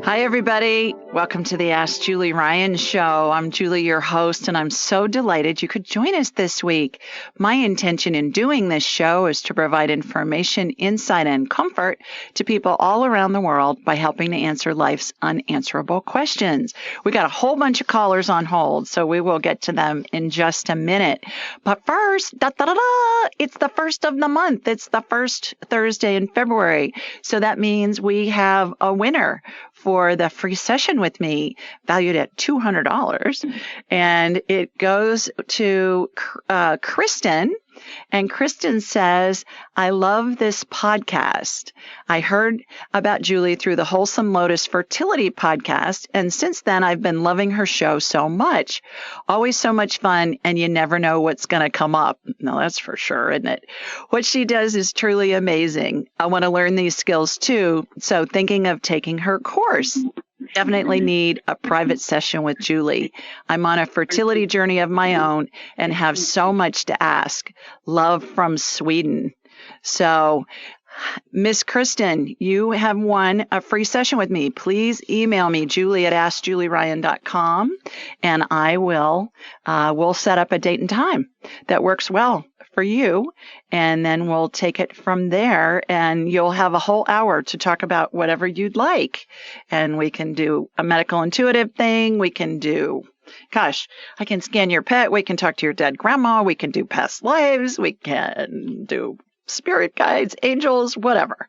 Hi, everybody. Welcome to the Ask Julie Ryan Show. I'm Julie, your host, and I'm so delighted you could join us this week. My intention in doing this show is to provide information, insight, and comfort to people all around the world by helping to answer life's unanswerable questions. We got a whole bunch of callers on hold, so we will get to them in just a minute. But first, it's the first of the month. It's the first Thursday in February. So that means we have a winner for the free session with me, valued at $200. And it goes to Kristen. And Kristen says, I love this podcast. I heard about Julie through the Wholesome Lotus Fertility podcast. And since then, I've been loving her show so much. Always so much fun. And you never know what's going to come up. No, that's for sure, isn't it? What she does is truly amazing. I want to learn these skills too. So thinking of taking her course. Definitely need a private session with Julie. I'm on a fertility journey of my own and have so much to ask. Love from Sweden. So, Miss Kristen, you have won a free session with me. Please email me, julie@askjulieryan.com, and I will we'll set up a date and time that works well for you, and then we'll take it from there, and you'll have a whole hour to talk about whatever you'd like. And we can do a medical intuitive thing. We can do, gosh, I can scan your pet. We can talk to your dead grandma. We can do past lives. We can do spirit guides, angels, whatever.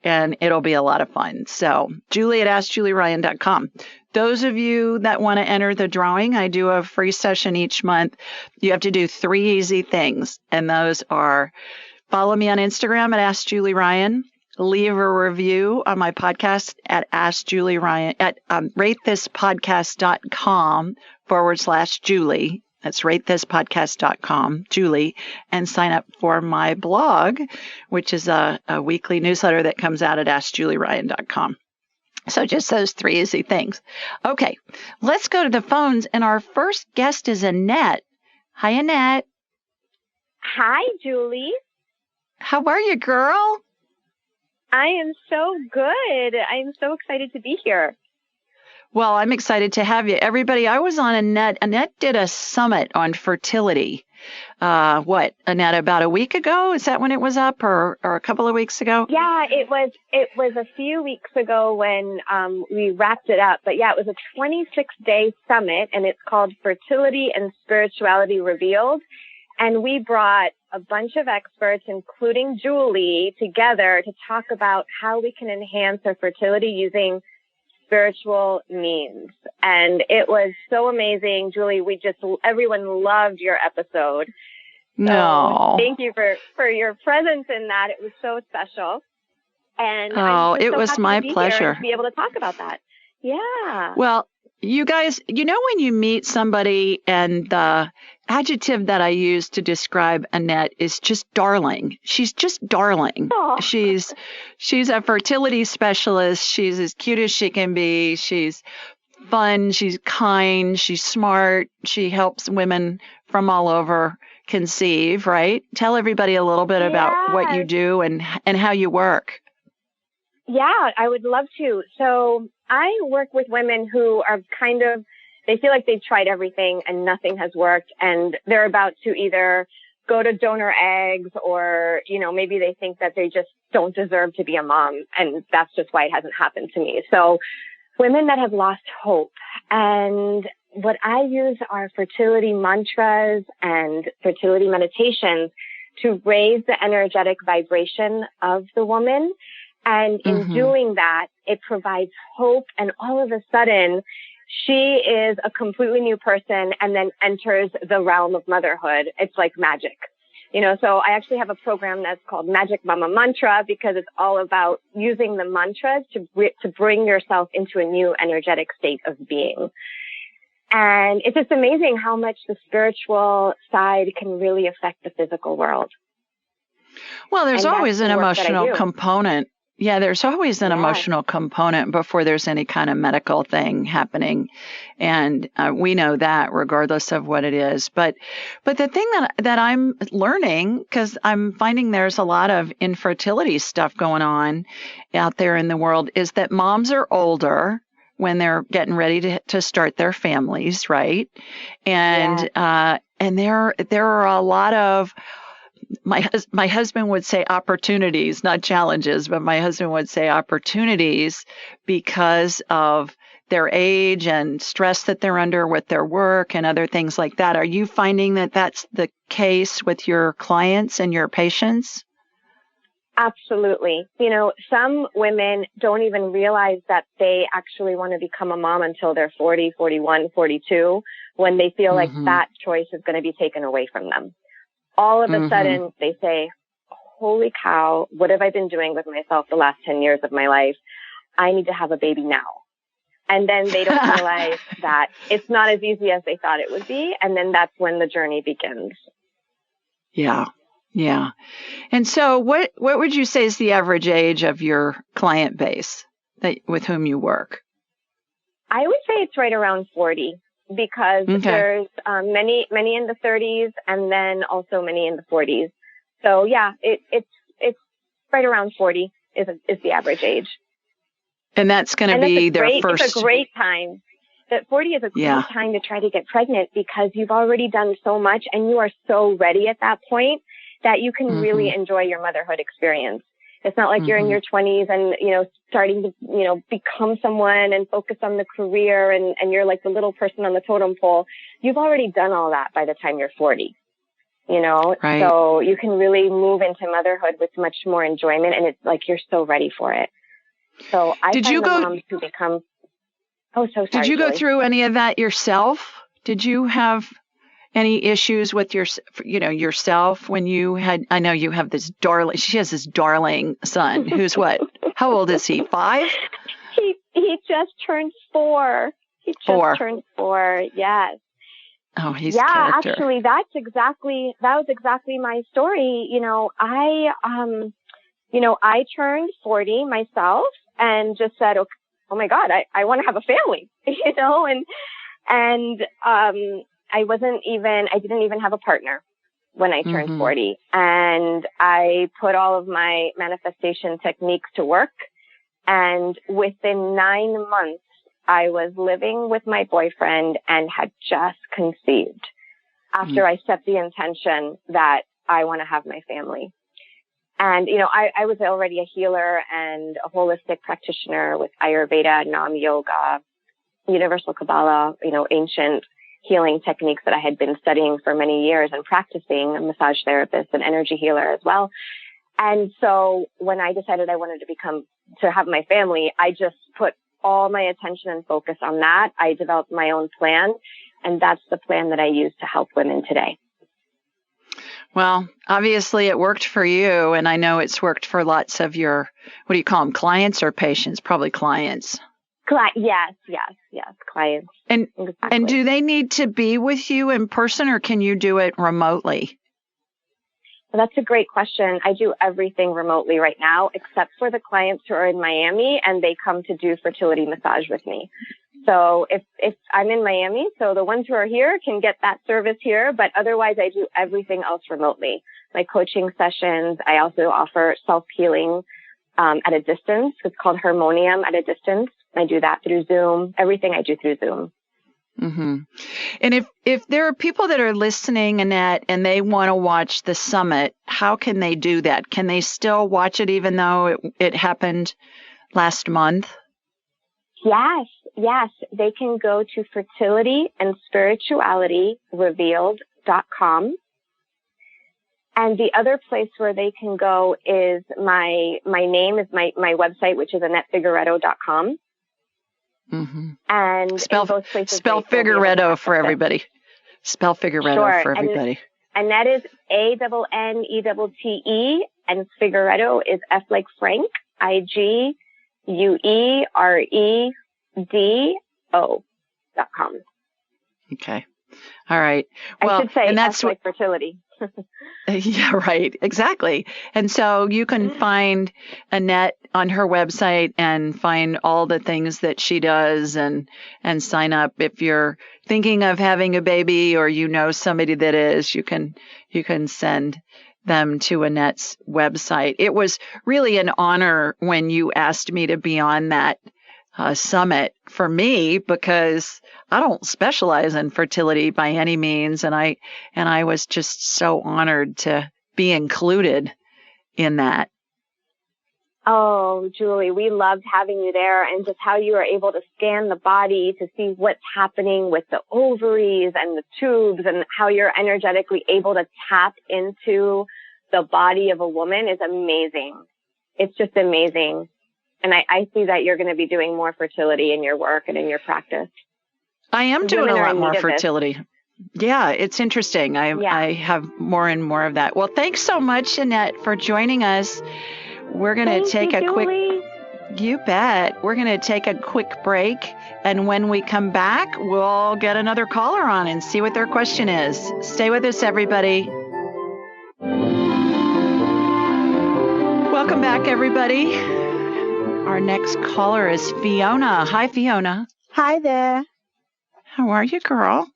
And it'll be a lot of fun. So julie@askjulieryan.com. Those of you that want to enter the drawing, I do a free session each month. You have to do 3 easy things. And those are follow me on Instagram at AskJulieRyan, leave a review on my podcast at AskJulieRyan at ratethispodcast.com/Julie. That's ratethispodcast.com, Julie, and sign up for my blog, which is a weekly newsletter that comes out at AskJulieRyan.com. So just those 3 easy things. Okay, let's go to the phones, and our first guest is Annette. Hi, Annette. Hi, Julie. How are you, girl? I am so good. I am so excited to be here. Well, I'm excited to have you. Everybody, I was on Annette. Annette did a summit on fertility. Annette, about a week ago? Is that when it was up, or a couple of weeks ago? Yeah, it was a few weeks ago when we wrapped it up. But yeah, it was a 26-day summit, and it's called Fertility and Spirituality Revealed. And we brought a bunch of experts, including Julie, together to talk about how we can enhance our fertility using spiritual means. And it was so amazing, Julie. Everyone loved your episode. No. So thank you for your presence in that. It was so special. And it was my pleasure to be able to talk about that. Yeah. Well, you guys, when you meet somebody, and the adjective that I use to describe Annette is just darling. She's just darling. Aww. She's a fertility specialist. She's as cute as she can be. She's fun. She's kind. She's smart. She helps women from all over conceive, right? Tell everybody a little bit about what you do and how you work. Yeah, I would love to. So I work with women who are they feel like they've tried everything and nothing has worked, and they're about to either go to donor eggs or, maybe they think that they just don't deserve to be a mom, and that's just why it hasn't happened to me. So women that have lost hope. And what I use are fertility mantras and fertility meditations to raise the energetic vibration of the woman. And in doing that, it provides hope. And all of a sudden, she is a completely new person and then enters the realm of motherhood. It's like magic. So I actually have a program that's called Magic Mama Mantra, because it's all about using the mantras to bring yourself into a new energetic state of being. And it's just amazing how much the spiritual side can really affect the physical world. Well, there's always an emotional component. Yeah, there's always an emotional component before there's any kind of medical thing happening. And we know that regardless of what it is. But the thing that I'm learning, because I'm finding there's a lot of infertility stuff going on out there in the world, is that moms are older. when they're getting ready to start their families, right? And and there are a lot of my husband would say opportunities, not challenges, but my husband would say opportunities because of their age and stress that they're under with their work and other things like that. Are you finding that that's the case with your clients and your patients? Absolutely. You know, some women don't even realize that they actually want to become a mom until they're 40, 41, 42, when they feel like that choice is going to be taken away from them. All of a sudden, they say, holy cow, what have I been doing with myself the last 10 years of my life? I need to have a baby now. And then they don't realize that it's not as easy as they thought it would be. And then that's when the journey begins. Yeah. Yeah. And so what would you say is the average age of your client base with whom you work? I would say it's right around 40 because there's many in the 30s and then also many in the 40s. So yeah, it's right around 40 is the average age. And that's going to be their first. It's a great time. That 40 is a great time to try to get pregnant because you've already done so much and you are so ready at that point that you can really enjoy your motherhood experience. It's not like you're in your 20s and, you know, starting to, you know, become someone and focus on the career and you're like the little person on the totem pole. You've already done all that by the time you're 40, you know, so you can really move into motherhood with much more enjoyment and it's like you're so ready for it. So I find the moms who become, Did you go through any of that yourself? Did you have any issues with yourself when you had, I know you have this she has this darling son who's what? How old is he? 5? He just turned 4. He just turned 4. Yes. Oh, he's character. Actually, that was exactly my story. You know, I turned 40 myself and just said, okay, oh my God, I want to have a family, you know, and I didn't even have a partner when I turned 40. And I put all of my manifestation techniques to work. And within 9 months, I was living with my boyfriend and had just conceived after I set the intention that I want to have my family. And, you know, I was already a healer and a holistic practitioner with Ayurveda, Nam Yoga, Universal Kabbalah, you know, ancient healing techniques that I had been studying for many years and practicing, a massage therapist and energy healer as well. And so when I decided I wanted to have my family, I just put all my attention and focus on that. I developed my own plan, and that's the plan that I use to help women today. Well, obviously it worked for you, and I know it's worked for lots of your, what do you call them, clients or patients? Probably clients. Yes, clients. And do they need to be with you in person, or can you do it remotely? Well, that's a great question. I do everything remotely right now, except for the clients who are in Miami, and they come to do fertility massage with me. So if I'm in Miami, so the ones who are here can get that service here, but otherwise I do everything else remotely. My coaching sessions, I also offer self-healing at a distance. It's called Harmonium at a distance. I do that through Zoom. Everything I do through Zoom. Mm-hmm. And if there are people that are listening, Annette, and they want to watch the summit, how can they do that? Can they still watch it even though it happened last month? Yes. They can go to fertilityandspiritualityrevealed.com. And the other place where they can go is my name is my website, which is AnnetteFigueredo.com. Mm-hmm. And spell Figueredo for everybody. Spell Figueredo for everybody. Annette is ANNETTE, and Figueredo is F like Frank, IGUEREDO.com. Okay. All right. Well, I should say and that's like fertility. Yeah, right. Exactly. And so you can find Annette on her website and find all the things that she does and sign up. If you're thinking of having a baby or you know somebody that is, you can send them to Annette's website. It was really an honor when you asked me to be on that summit for me because I don't specialize in fertility by any means, and I was just so honored to be included in that. Oh, Julie, we loved having you there, and just how you were able to scan the body to see what's happening with the ovaries and the tubes, and how you're energetically able to tap into the body of a woman is amazing. It's just amazing. And I see that you're going to be doing more fertility in your work and in your practice. I am doing a lot more fertility. Yeah, it's interesting. I have more and more of that. Well, thanks so much, Annette, for joining us. We're going to take a quick, you bet. We're going to take a quick break. And when we come back, we'll get another caller on and see what their question is. Stay with us, everybody. Welcome back, everybody. Our next caller is Fiona. Hi, Fiona. Hi there. How are you, girl?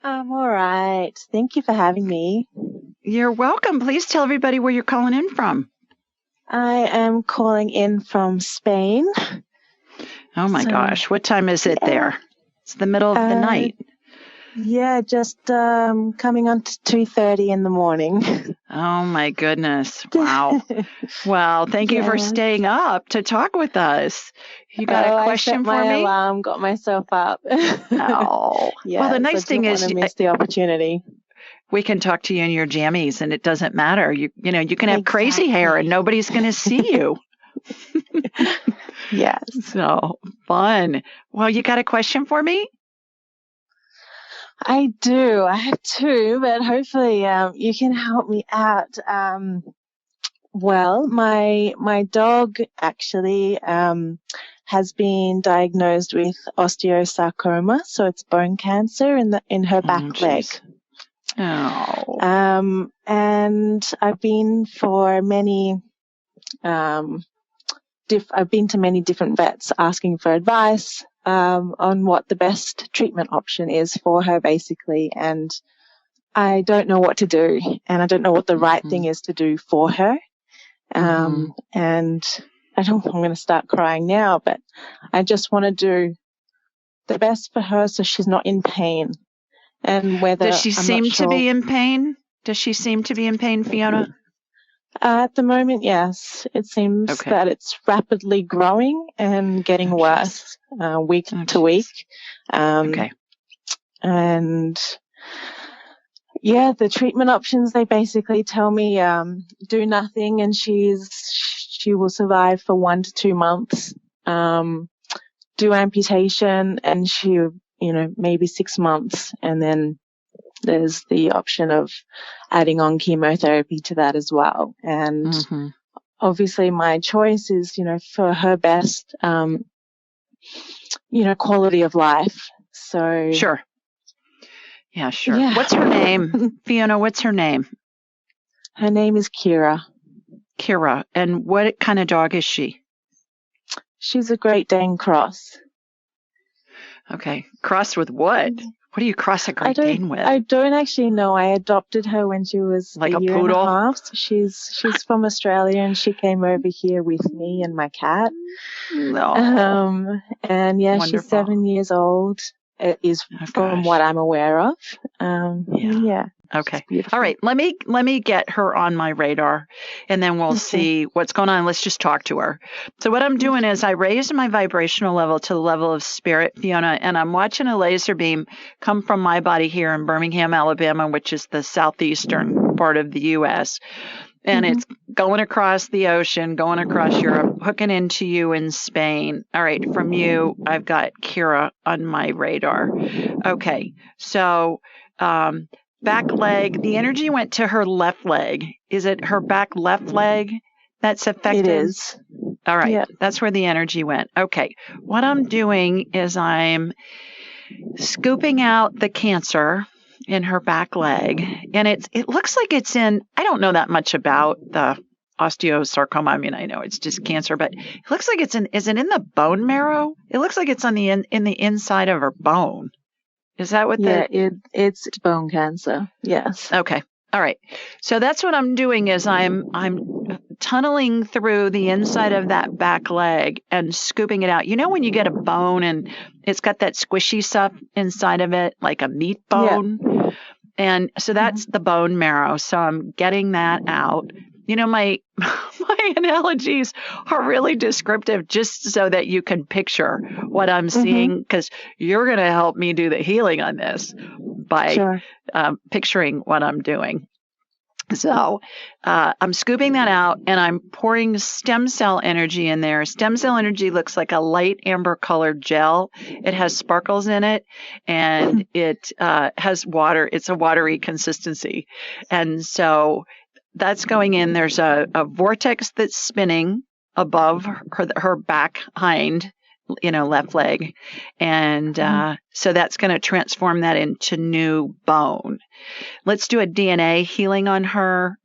I'm all right. Thank you for having me. You're welcome. Please tell everybody where you're calling in from. I am calling in from Spain. Oh, my gosh. What time is it there? It's the middle of the night. Yeah, just coming on to 2:30 in the morning. Oh, my goodness. Wow. Well, thank you for staying up to talk with us. You got a question for me? I set my alarm, got myself up. Oh. Yeah, well, the nice thing is I miss the opportunity. We can talk to you in your jammies, and it doesn't matter. You can have crazy hair, and nobody's going to see you. Yes. So fun. Well, you got a question for me? I do. I have two, but hopefully you can help me out. Well, my dog actually has been diagnosed with osteosarcoma, so it's bone cancer in her back leg. Oh. And I've been for many, I've been to many different vets asking for advice, on what the best treatment option is for her, basically. And I don't know what to do, and I don't know what the right thing is to do for her. And I don't know if I'm going to start crying now, but I just want to do the best for her so she's not in pain. And whether Does she seem to be in pain? Does she seem to be in pain, Fiona? At the moment, yes. It seems that it's rapidly growing and getting worse week to week. And yeah, the treatment options, they basically tell me do nothing and she will survive for 1 to 2 months. Do amputation and she, maybe 6 months, and then there's the option of adding on chemotherapy to that as well. And obviously my choice is, for her best, quality of life. So sure. Yeah, sure. Yeah. What's her name? Fiona, what's her name? Her name is Kira. Kira. And what kind of dog is she? She's a Great Dane cross. Okay. Cross with what? What do you cross a Great Dane with? I don't actually know. I adopted her when she was like a year poodle? And a half. She's from Australia, and she came over here with me and my cat. No. And yeah, wonderful. She's 7 years old. From what I'm aware of. Yeah. Okay. All right. Let me get her on my radar, and then we'll see what's going on. Let's just talk to her. So what I'm doing is I raised my vibrational level to the level of spirit, Fiona, and I'm watching a laser beam come from my body here in Birmingham, Alabama, which is the southeastern part of the U.S., and it's going across the ocean, going across Europe, hooking into you in Spain. All right. From you, I've got Kira on my radar. Okay. So, back leg, the energy went to her left leg. Is it her back left leg that's affected? It is. All right. Yeah. That's where the energy went. Okay. What I'm doing is I'm scooping out the cancer in her back leg, and it looks like it's in, I don't know that much about the osteosarcoma. I mean, I know it's just cancer, but it looks like is it in the bone marrow? It looks like it's on the in the inside of her bone. Is that what it's bone cancer. Yes. Okay. All right. So that's what I'm doing is I'm tunneling through the inside of that back leg and scooping it out. You know when you get a bone and it's got that squishy stuff inside of it, like a meat bone? Yeah. And so that's the bone marrow. So I'm getting that out. You know, my analogies are really descriptive just so that you can picture what I'm seeing, because you're going to help me do the healing on this by picturing what I'm doing. So I'm scooping that out and I'm pouring stem cell energy in there. Stem cell energy looks like a light amber colored gel. It has sparkles in it and it has water. It's a watery consistency. And so that's going in. There's a vortex that's spinning above her back hind, left leg. And so that's going to transform that into new bone. Let's do a DNA healing on her.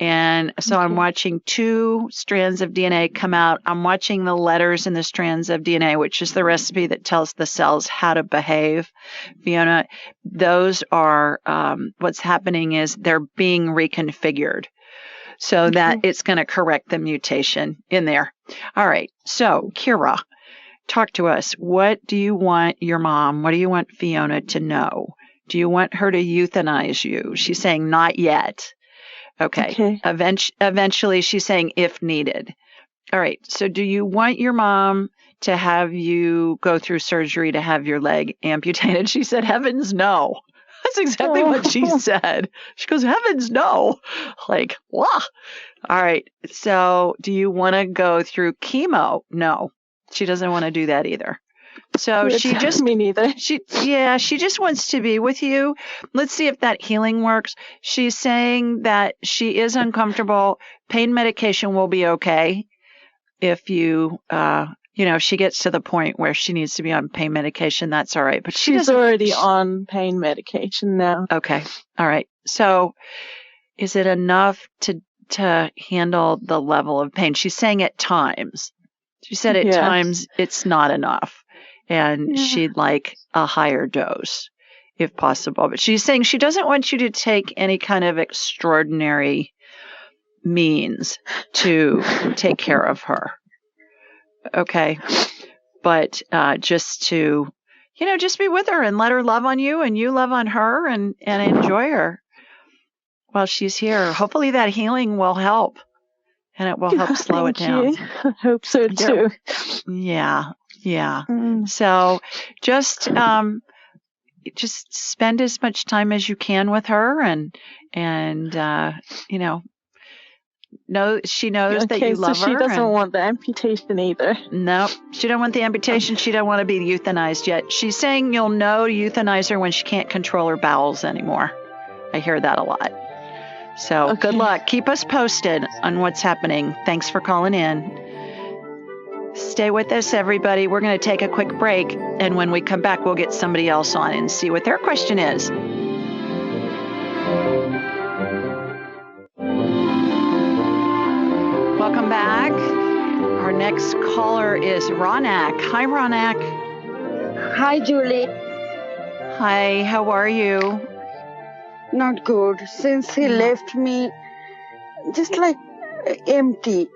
And so I'm watching 2 strands of DNA come out. I'm watching the letters in the strands of DNA, which is the recipe that tells the cells how to behave. Fiona, those are what's happening is they're being reconfigured so that it's going to correct the mutation in there. All right. So, Kira, talk to us. What do you want your mom, what do you want Fiona to know? Do you want her to euthanize you? She's saying not yet. Okay. Eventually, she's saying if needed. All right. So do you want your mom to have you go through surgery to have your leg amputated? She said, heavens no. That's exactly what she said. She goes, heavens no. Like, wow. All right. So do you want to go through chemo? No, she doesn't want to do that either. So she just me neither. She just wants to be with you. Let's see if that healing works. She's saying that she is uncomfortable. Pain medication will be okay if you if she gets to the point where she needs to be on pain medication, that's all right. But she's already on pain medication now. Okay. All right. So is it enough to handle the level of pain? She's saying at times. She said at times it's not enough. And she'd like a higher dose if possible. But she's saying she doesn't want you to take any kind of extraordinary means to take care of her. Okay. But just to, just be with her and let her love on you and you love on her and enjoy her while she's here. Hopefully that healing will help and it will help slow it down. I hope so too. Yeah. Yeah. So just spend as much time as you can with her and she knows that you love her. So she doesn't want the amputation either. No, she don't want the amputation. She don't want to be euthanized yet. She's saying you'll know to euthanize her when she can't control her bowels anymore. I hear that a lot. So good luck. Keep us posted on what's happening. Thanks for calling in. Stay with us, everybody. We're going to take a quick break, and when we come back, we'll get somebody else on and see what their question is. Welcome back. Our next caller is Ronak. Hi, Ronak. Hi, Julie. Hi, how are you? Not good. Since he left me, just like empty.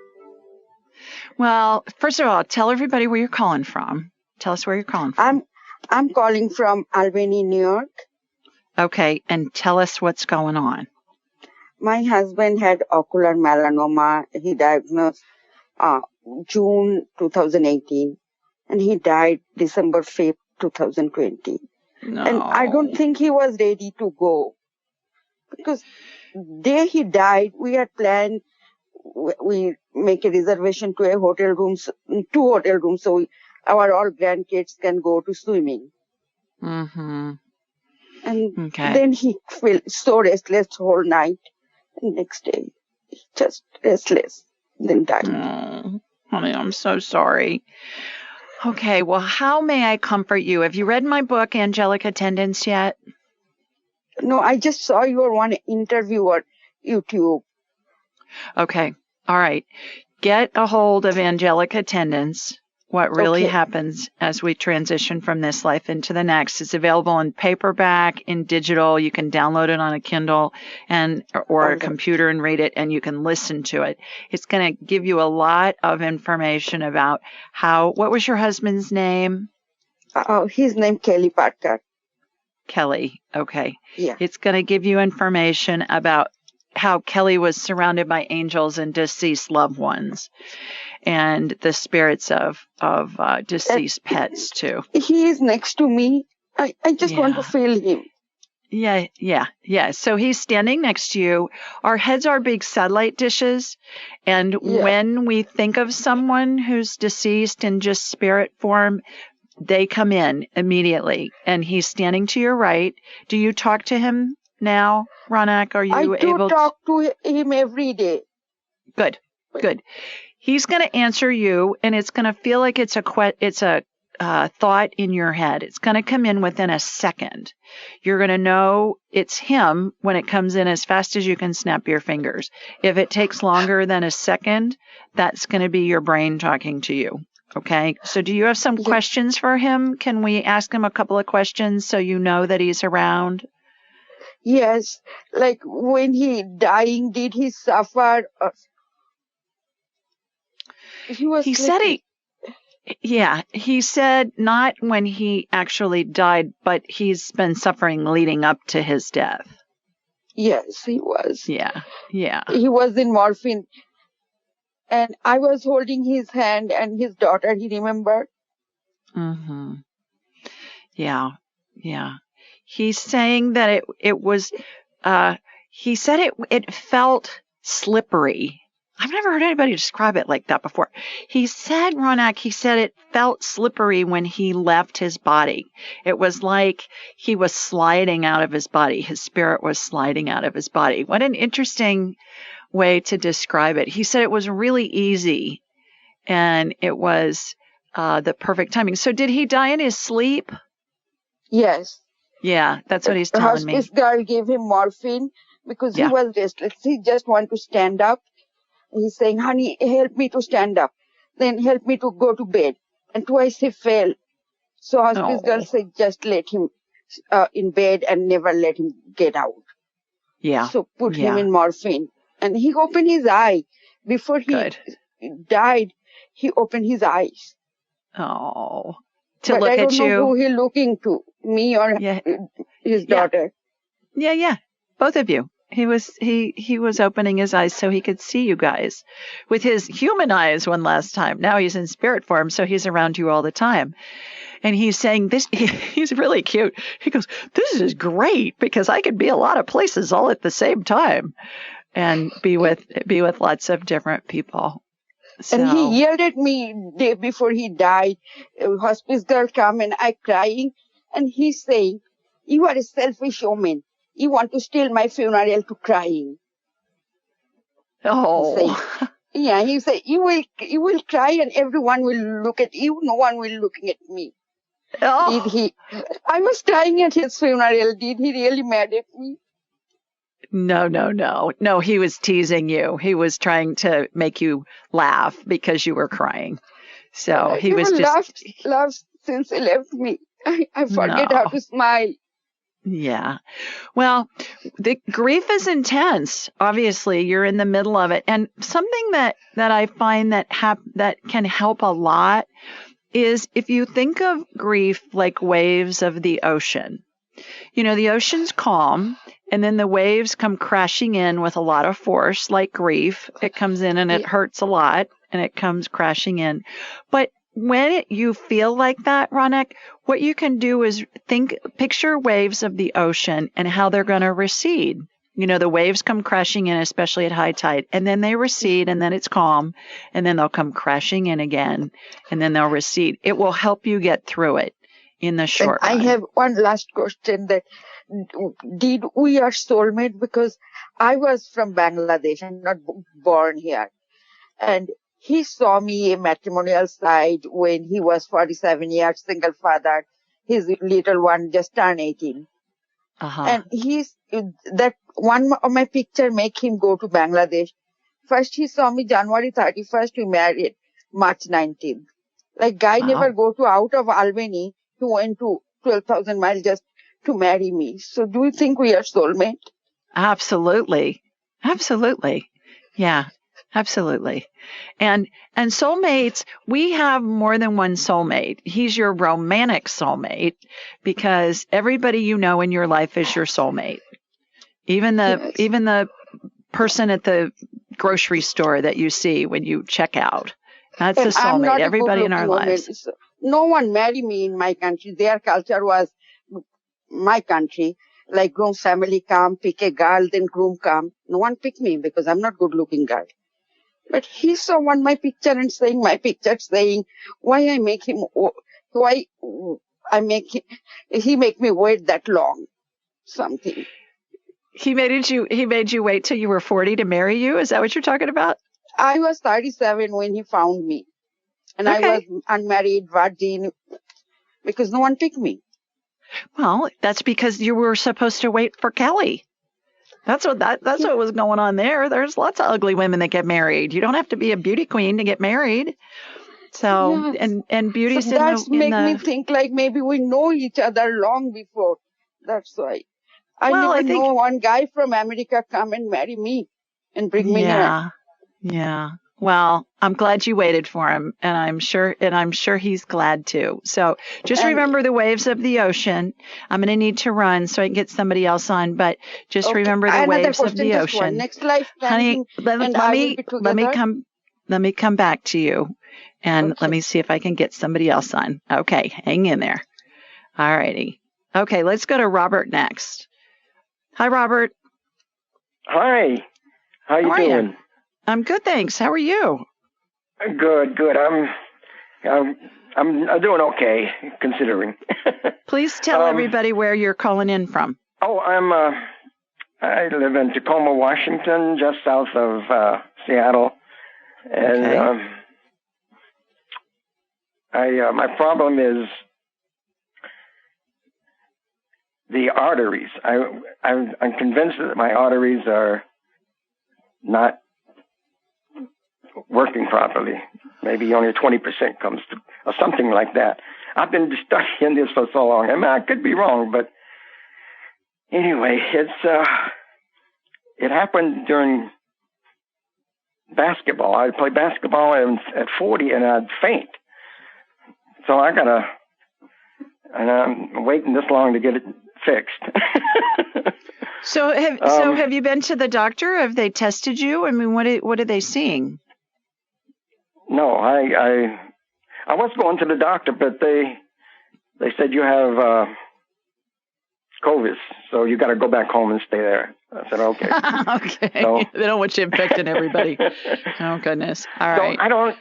Well, first of all, tell everybody where you're calling from. Tell us where you're calling from. I'm calling from Albany, New York. Okay, and tell us what's going on. My husband had ocular melanoma. He diagnosed June 2018, and he died December 5th, 2020. No. And I don't think he was ready to go. Because the day he died, we had planned, we make a reservation to 2 hotel rooms, so our all grandkids can go to swimming. Mm-hmm. And then he felt so restless whole night. And next day, just restless, then died. Oh, honey, I'm so sorry. Okay, well, how may I comfort you? Have you read my book, Angelic Attendants, yet? No, I just saw your one interview on YouTube. Okay, all right. Get a hold of Angelic Attendants, what really Okay. happens as we transition from this life into the next. It's available in paperback, in digital. You can download it on a Kindle or a computer and read it, and you can listen to it. It's going to give you a lot of information about what was your husband's name? His name Kelly Parker. Kelly. Okay. Yeah. It's going to give you information about how Kelly was surrounded by angels and deceased loved ones, and the spirits of deceased pets too. He is next to me. I just want to feel him. Yeah. So he's standing next to you. Our heads are big satellite dishes, and when we think of someone who's deceased in just spirit form, they come in immediately, and he's standing to your right. Do you talk to him now, Ronak? Are you able to talk to him every day? Good. He's going to answer you, and it's going to feel like it's a thought in your head. It's going to come in within a second. You're going to know it's him when it comes in as fast as you can snap your fingers. If it takes longer than a second, that's going to be your brain talking to you. Okay. So do you have some questions for him? Can we ask him a couple of questions so you know that he's around? Yes. Like when he dying, did he suffer? He said not when he actually died, but he's been suffering leading up to his death. Yes, he was. Yeah. He was in morphine. And I was holding his hand and his daughter, he remembered. Mm-hmm. Yeah. He's saying that it was, he said it felt slippery. I've never heard anybody describe it like that before. He said, Ronak, it felt slippery when he left his body. It was like he was sliding out of his body. His spirit was sliding out of his body. What an interesting way to describe it. He said it was really easy, and it was the perfect timing. So did he die in his sleep? Yes. Yeah, that's what he's telling me. The hospice girl gave him morphine because he was restless. He just wanted to stand up. He's saying, honey, help me to stand up. Then help me to go to bed. And twice he fell. So hospice girl said, just let him in bed and never let him get out. Yeah. So put him in morphine. And he opened his eye. Before he died, he opened his eyes. Oh. But look I don't at know you. who he's looking to, me or his daughter. Yeah. Both of you. He was opening his eyes so he could see you guys with his human eyes one last time. Now he's in spirit form, so he's around you all the time. And he's saying this, he's really cute. He goes, this is great because I could be a lot of places all at the same time and be with lots of different people. So. And he yelled at me day before he died. Hospice girl come and I crying. And he's saying, you are a selfish woman. You want to steal my funeral to crying. Oh. He said, you will cry and everyone will look at you. No one will looking at me. Oh. I was crying at his funeral. Did he really mad at me? No. No, he was teasing you. He was trying to make you laugh because you were crying. So he was just laughed since he left me. I forget how to smile. Yeah. Well, the grief is intense. Obviously, you're in the middle of it. And something that I find that can help a lot is if you think of grief like waves of the ocean. You know, the ocean's calm, and then the waves come crashing in with a lot of force, like grief. It comes in and it hurts a lot, and it comes crashing in. But when you feel like that, Ronak, what you can do is picture waves of the ocean and how they're going to recede. You know, the waves come crashing in, especially at high tide, and then they recede, and then it's calm, and then they'll come crashing in again, and then they'll recede. It will help you get through it in the short run. I have one last question that did we are soulmate? Because I was from Bangladesh. I'm not born here. And he saw me a matrimonial side when he was 47 years, single father. His little one just turned 18. And that one of my picture make him go to Bangladesh. First he saw me January 31st, we married March 19th. Like guy Wow. never go to out of Albany. He went to 12,000 miles just to marry me. So do you think we are soulmate? Absolutely. Absolutely. Yeah, absolutely. And soulmates, we have more than one soulmate. He's your romantic soulmate because everybody you know in your life is your soulmate. Even the person at the grocery store that you see when you check out. That's And a soulmate. I'm not Everybody in our lives. So no one married me in my country. Their culture was my country. Like groom family come, pick a girl, then groom come. No one pick me because I'm not good looking girl. But he saw my picture and saying why I make him, why I make him, he make me wait that long. Something. He made you wait till you were 40 to marry you? Is that what you're talking about? I was 37 when he found me. And Okay. I was unmarried, virgin, because no one picked me. Well, that's because you were supposed to wait for Kelly. That's what was going on there. There's lots of ugly women that get married. You don't have to be a beauty queen to get married. So, Yes. and beauty's So that's make me think like maybe we know each other long before. That's why. I never know one guy from America come and marry me and bring me here. Yeah. Well, I'm glad you waited for him, and I'm sure he's glad too. So just remember the waves of the ocean. I'm going to need to run so I can get somebody else on, but just remember the waves of the ocean. Next life, honey, let me come back to you, and let me see if I can get somebody else on. Okay, hang in there. All righty. Okay, let's go to Robert next. Hi, Robert. Hi. How you doing? I'm good, thanks. How are you? Good. I'm doing okay, considering. Please tell everybody where you're calling in from. Oh, I live in Tacoma, Washington, just south of Seattle, and my problem is the arteries. I'm convinced that my arteries are not working properly. Maybe only 20% comes to, or something like that. I've been studying this for so long. I mean, I could be wrong, but anyway, it happened during basketball. I played basketball at 40 and I'd faint. So and I'm waiting this long to get it fixed. So have you been to the doctor? Have they tested you? I mean, what are they seeing? No, I was going to the doctor, but they said you have COVID, so you got to go back home and stay there. I said okay. Okay. So, they don't want you infecting everybody. Oh goodness. All right.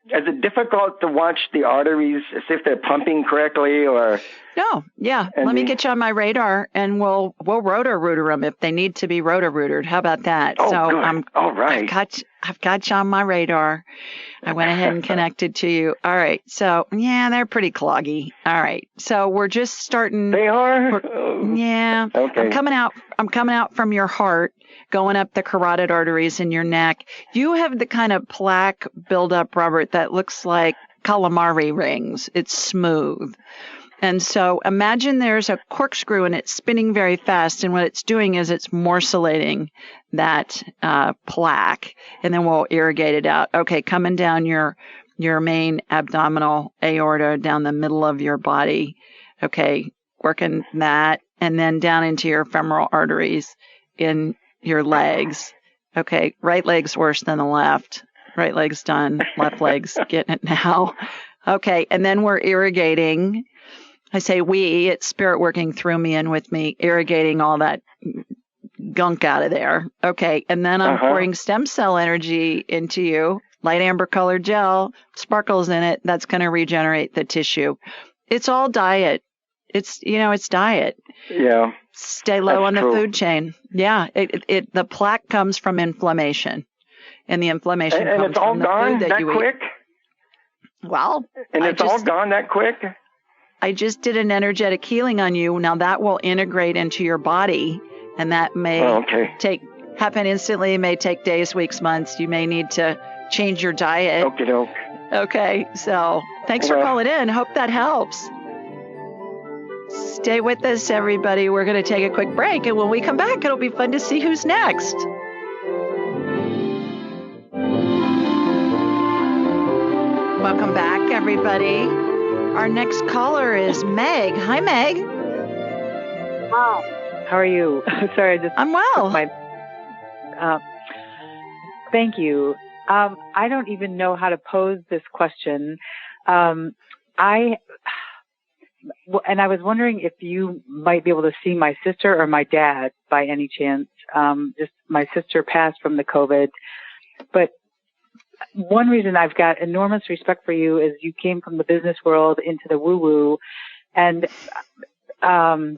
Is it difficult to watch the arteries, see if they're pumping correctly, or? No, yeah. Let me get you on my radar, and we'll rotor-rooter them if they need to be rotor-rootered. How about that? Oh, good. All right. I've got you on my radar. I went ahead and connected to you. All right. So, yeah, they're pretty cloggy. All right. So we're just starting. They are? Yeah. Okay. I'm coming out from your heart, going up the carotid arteries in your neck. You have the kind of plaque buildup, Robert, that looks like calamari rings. It's smooth. And so imagine there's a corkscrew and it's spinning very fast. And what it's doing is it's morcellating that plaque, and then we'll irrigate it out. Okay, coming down your main abdominal aorta, down the middle of your body. Okay, working that, and then down into your femoral arteries in your legs. Okay, right leg's worse than the left. Right leg's done. Left leg's getting it now. Okay, and then we're irrigating. I say we, it's spirit working through me and with me, irrigating all that gunk out of there. Okay, and then I'm pouring stem cell energy into you, light amber colored gel, sparkles in it. That's going to regenerate the tissue. It's all diet. It's diet. Yeah. Stay low on the food chain. Yeah, the plaque comes from inflammation, and the inflammation comes it's all from the gone food that you quick? Eat. Well, it's all gone that quick? I just did an energetic healing on you. Now that will integrate into your body, and that may happen instantly. It may take days, weeks, months. You may need to change your diet. Okie doke. Okay, so thanks for calling in. Hope that helps. Stay with us, everybody. We're going to take a quick break, and when we come back, it'll be fun to see who's next. Welcome back, everybody. Our next caller is Meg. Hi, Meg. Hi. How are you? Sorry, I'm well. Thank you. I don't even know how to pose this question. I was wondering if you might be able to see my sister or my dad by any chance. Just my sister passed from the COVID, but one reason I've got enormous respect for you is you came from the business world into the woo-woo, and I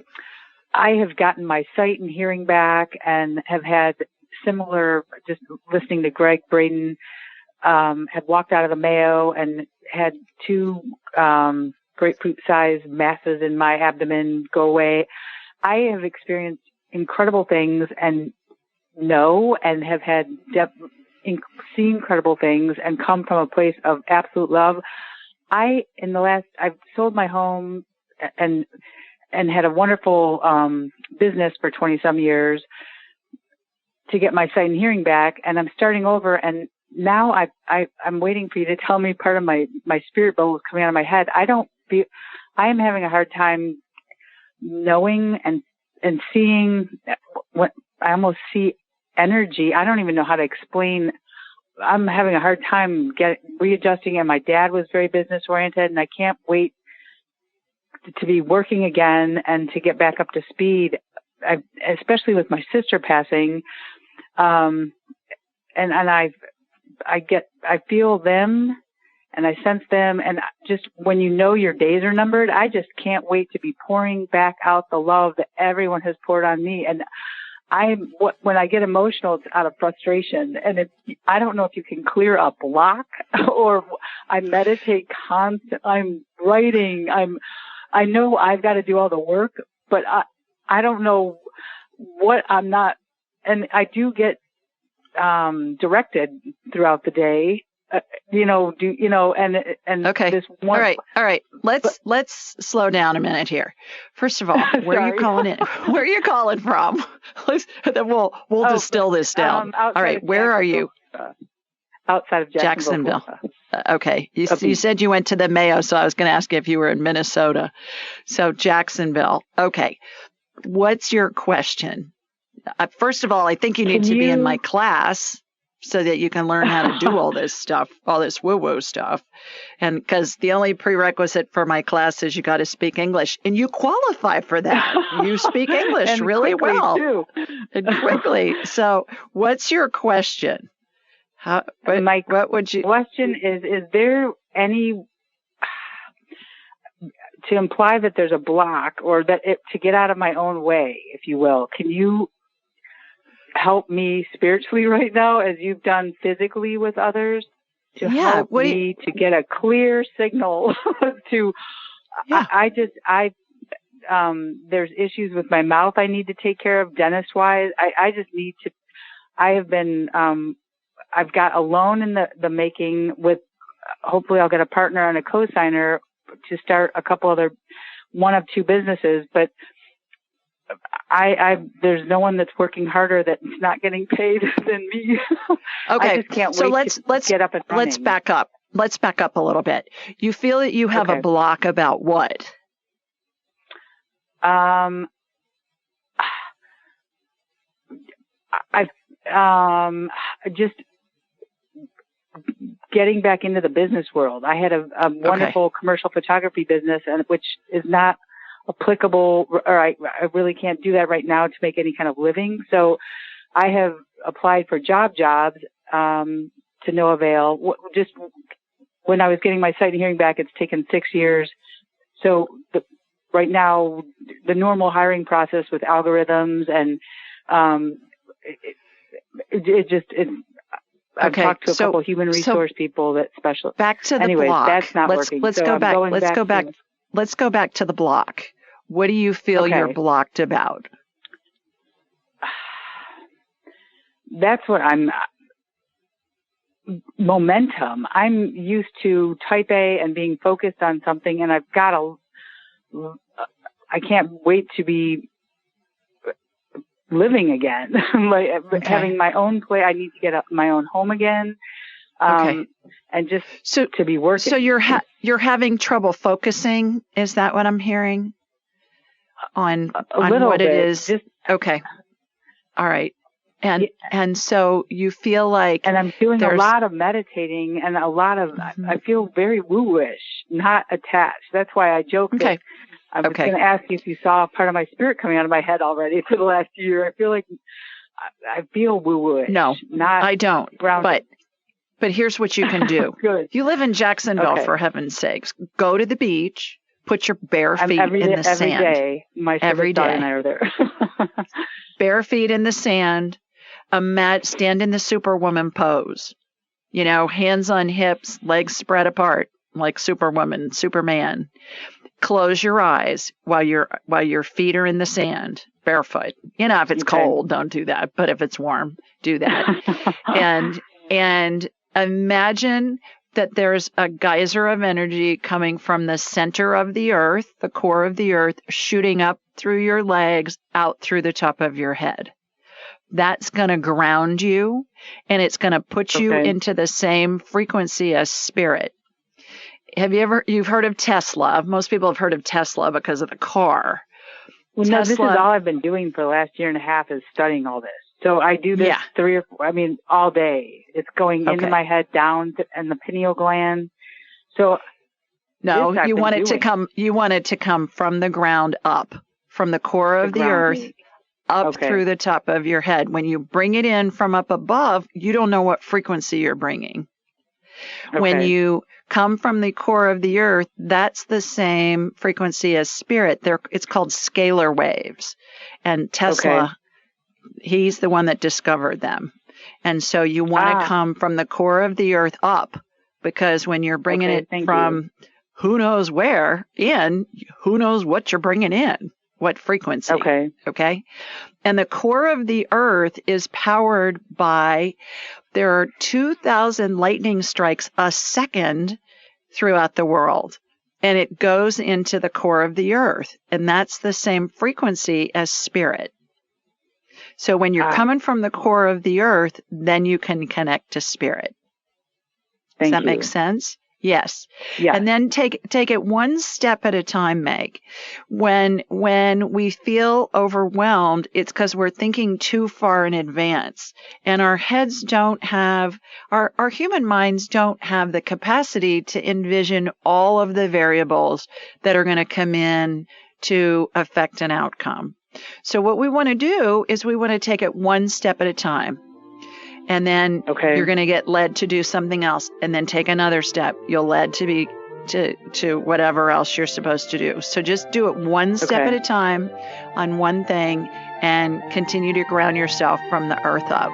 have gotten my sight and hearing back and have had similar, just listening to Greg Braden, had walked out of the Mayo and had 2 grapefruit-sized masses in my abdomen go away. I have experienced incredible things and have had seen incredible things and come from a place of absolute love. I've sold my home and had a wonderful business for 20 some years to get my sight and hearing back, and I'm starting over, and now I'm waiting for you to tell me part of my spirit bubble coming out of my head. I am having a hard time knowing and seeing what I almost see energy. I don't even know how to explain. I'm having a hard time readjusting, and my dad was very business oriented, and I can't wait to be working again and to get back up to speed, especially with my sister passing. And I feel them and I sense them. And just when you know your days are numbered, I just can't wait to be pouring back out the love that everyone has poured on me. And when I get emotional, it's out of frustration. And I don't know if you can clear a block or I meditate constant. I'm writing. I know I've got to do all the work, but I don't know what I'm not. And I do get directed throughout the day, and okay. This one, all right. Let's slow down a minute here. First of all, where are you calling in? Where are you calling from? Then we'll distill this down. All right, where are you? Outside of Jacksonville. Okay. You said you went to the Mayo, so I was going to ask you if you were in Minnesota. So Jacksonville. Okay. What's your question? First of all, I think you need to be in my class so that you can learn how to do all this stuff, all this woo-woo stuff. And because the only prerequisite for my class is you got to speak English, and you qualify for that. You speak English really well. Too. And quickly. So what's your question? What would you? Question is there any, to imply that there's a block or that to get out of my own way, if you will, can you help me spiritually right now as you've done physically with others to help me to get a clear signal to, there's issues with my mouth I need to take care of dentist wise. I just need to, I've got a loan in the making with, hopefully I'll get a partner and a co-signer to start one of 2 businesses, but there's no one that's working harder that's not getting paid than me. Okay. I just can't wait to get up and running. Let's back up. Let's back up a little bit. You feel that you have a block about what? Just getting back into the business world. I had a wonderful commercial photography business, and which is not applicable, or I really can't do that right now to make any kind of living. So I have applied for jobs to no avail. Just when I was getting my sight and hearing back, it's taken 6 years. So right now, the normal hiring process with algorithms and I've talked to a couple human resource people that specialize. Back to the block. That's not working. Let's go back. Let's go back to the block. What do you feel you're blocked about? That's what I'm. momentum. I'm used to type A and being focused on something, and I can't wait to be living again, having my own place. I need to get my own home again. And just to be working. So you're having trouble focusing. Is that what I'm hearing? On what bit. It is. Okay. All right. And so you feel like, and I'm doing a lot of meditating and a lot of, I feel very woo-ish, not attached. That's why I joke that I was going to ask you if you saw part of my spirit coming out of my head already for the last year. I feel like I feel woo-ish. No, I don't. Grounded. But here's what you can do. Good. You live in Jacksonville, for heaven's sakes. Go to the beach. Put your bare feet in the sand. Every day. My every day. And I are there. Bare feet in the sand. Stand in the Superwoman pose. Hands on hips, legs spread apart, like Superwoman, Superman. Close your eyes while your feet are in the sand, barefoot. If it's cold, don't do that. But if it's warm, do that. and imagine that there's a geyser of energy coming from the center of the earth, the core of the earth, shooting up through your legs, out through the top of your head. That's going to ground you, and it's going to put you into the same frequency as spirit. You've heard of Tesla? Most people have heard of Tesla because of the car. Well, no, this is all I've been doing for the last year and a half is studying all this. So I do this all day. It's going into my head, down and the pineal gland. So no, you want it to come from the ground up, from the core of the earth, up through the top of your head. When you bring it in from up above, you don't know what frequency you're bringing. Okay. When you come from the core of the earth, that's the same frequency as spirit. It's called scalar waves. And Tesla, he's the one that discovered them. And so you want to come from the core of the earth up, because when you're bringing it from who knows where in, who knows what you're bringing in, what frequency. Okay. And the core of the earth is powered by, there are 2,000 lightning strikes a second throughout the world. And it goes into the core of the earth. And that's the same frequency as spirit. So when you're coming from the core of the earth, then you can connect to spirit. Does that make sense? Yes. Yeah. And then take it one step at a time, Meg. When we feel overwhelmed, it's because we're thinking too far in advance. And our heads don't have, our human minds don't have the capacity to envision all of the variables that are going to come in to affect an outcome. So what we want to do is we want to take it one step at a time. And then you're going to get led to do something else, and then take another step. You'll led to whatever else you're supposed to do. So just do it one step at a time on one thing, and continue to ground yourself from the earth up.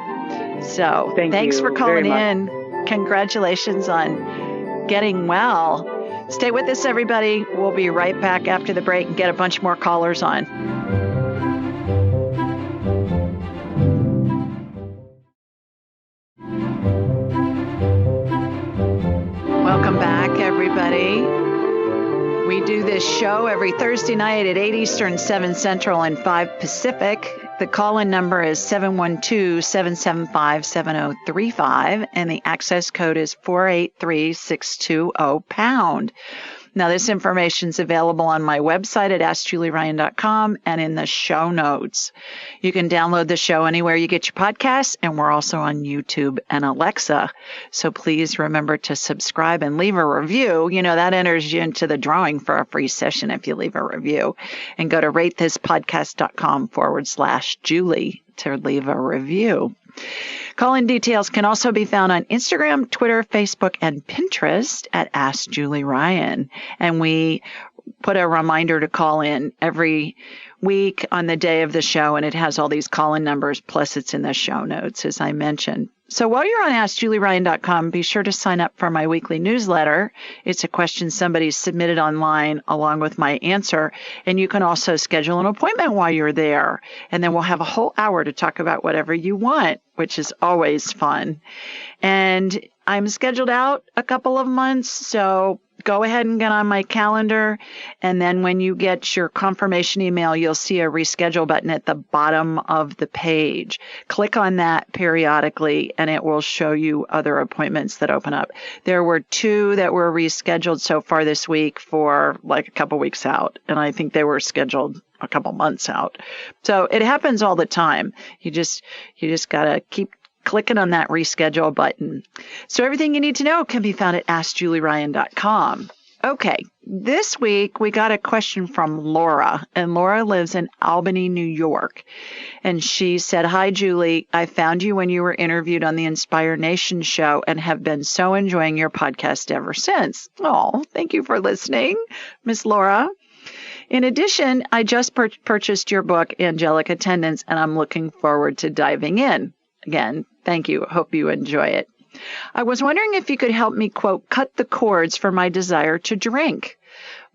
So thanks for calling in. Congratulations on getting well. Stay with us, everybody. We'll be right back after the break and get a bunch more callers on. Welcome back, everybody. We do this show every Thursday night at 8 Eastern, 7 Central, and 5 Pacific. The call-in number is 712-775-7035, and the access code is 483-620#. Now, this information is available on my website at AskJulieRyan.com and in the show notes. You can download the show anywhere you get your podcasts, and we're also on YouTube and Alexa. So please remember to subscribe and leave a review. That enters you into the drawing for a free session if you leave a review. And go to ratethispodcast.com/Julie to leave a review. Call-in details can also be found on Instagram, Twitter, Facebook, and Pinterest at Ask Julie Ryan. And we put a reminder to call in every week on the day of the show, and it has all these call-in numbers, plus it's in the show notes, as I mentioned. So while you're on AskJulieRyan.com, be sure to sign up for my weekly newsletter. It's a question somebody submitted online along with my answer, and you can also schedule an appointment while you're there, and then we'll have a whole hour to talk about whatever you want. which is always fun. And I'm scheduled out a couple of months, so go ahead and get on my calendar. And then when you get your confirmation email, you'll see a reschedule button at the bottom of the page. Click on that periodically, and it will show you other appointments that open up. There were 2 that were rescheduled so far this week for like a couple weeks out, and I think they were scheduled a couple months out. So it happens all the time. You just got to keep clicking on that reschedule button. So everything you need to know can be found at AskJulieRyan.com. Okay, this week we got a question from Laura, and Laura lives in Albany, New York. And she said, "Hi, Julie. I found you when you were interviewed on the Inspire Nation show and have been so enjoying your podcast ever since." Oh, thank you for listening, Miss Laura. In addition, I just purchased your book, Angelic Attendants, and I'm looking forward to diving in. Again, thank you. Hope you enjoy it. I was wondering if you could help me, quote, cut the cords for my desire to drink.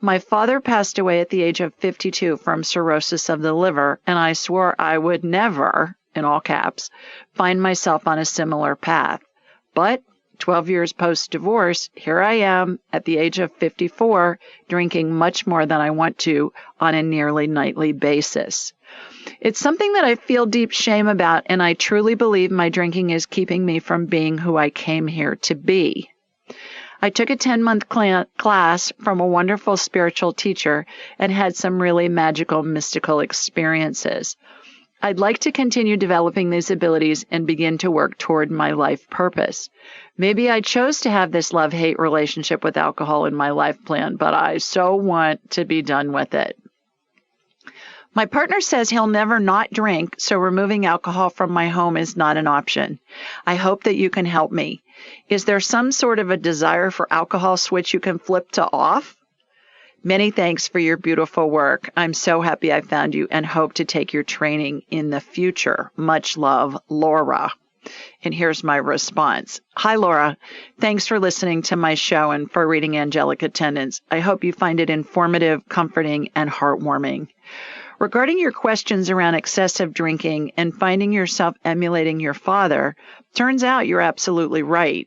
My father passed away at the age of 52 from cirrhosis of the liver, and I swore I would never, in all caps, find myself on a similar path. But 12 years post-divorce, here I am at the age of 54, drinking much more than I want to on a nearly nightly basis. It's something that I feel deep shame about, and I truly believe my drinking is keeping me from being who I came here to be. I took a 10-month class from a wonderful spiritual teacher and had some really magical, mystical experiences. I'd like to continue developing these abilities and begin to work toward my life purpose. Maybe I chose to have this love-hate relationship with alcohol in my life plan, but I so want to be done with it. My partner says he'll never not drink, so removing alcohol from my home is not an option. I hope that you can help me. Is there some sort of a desire for alcohol switch you can flip to off? Many thanks for your beautiful work. I'm so happy I found you and hope to take your training in the future. Much love, Laura. And here's my response. Hi, Laura. Thanks for listening to my show and for reading Angelic Attendants. I hope you find it informative, comforting, and heartwarming. Regarding your questions around excessive drinking and finding yourself emulating your father, turns out you're absolutely right.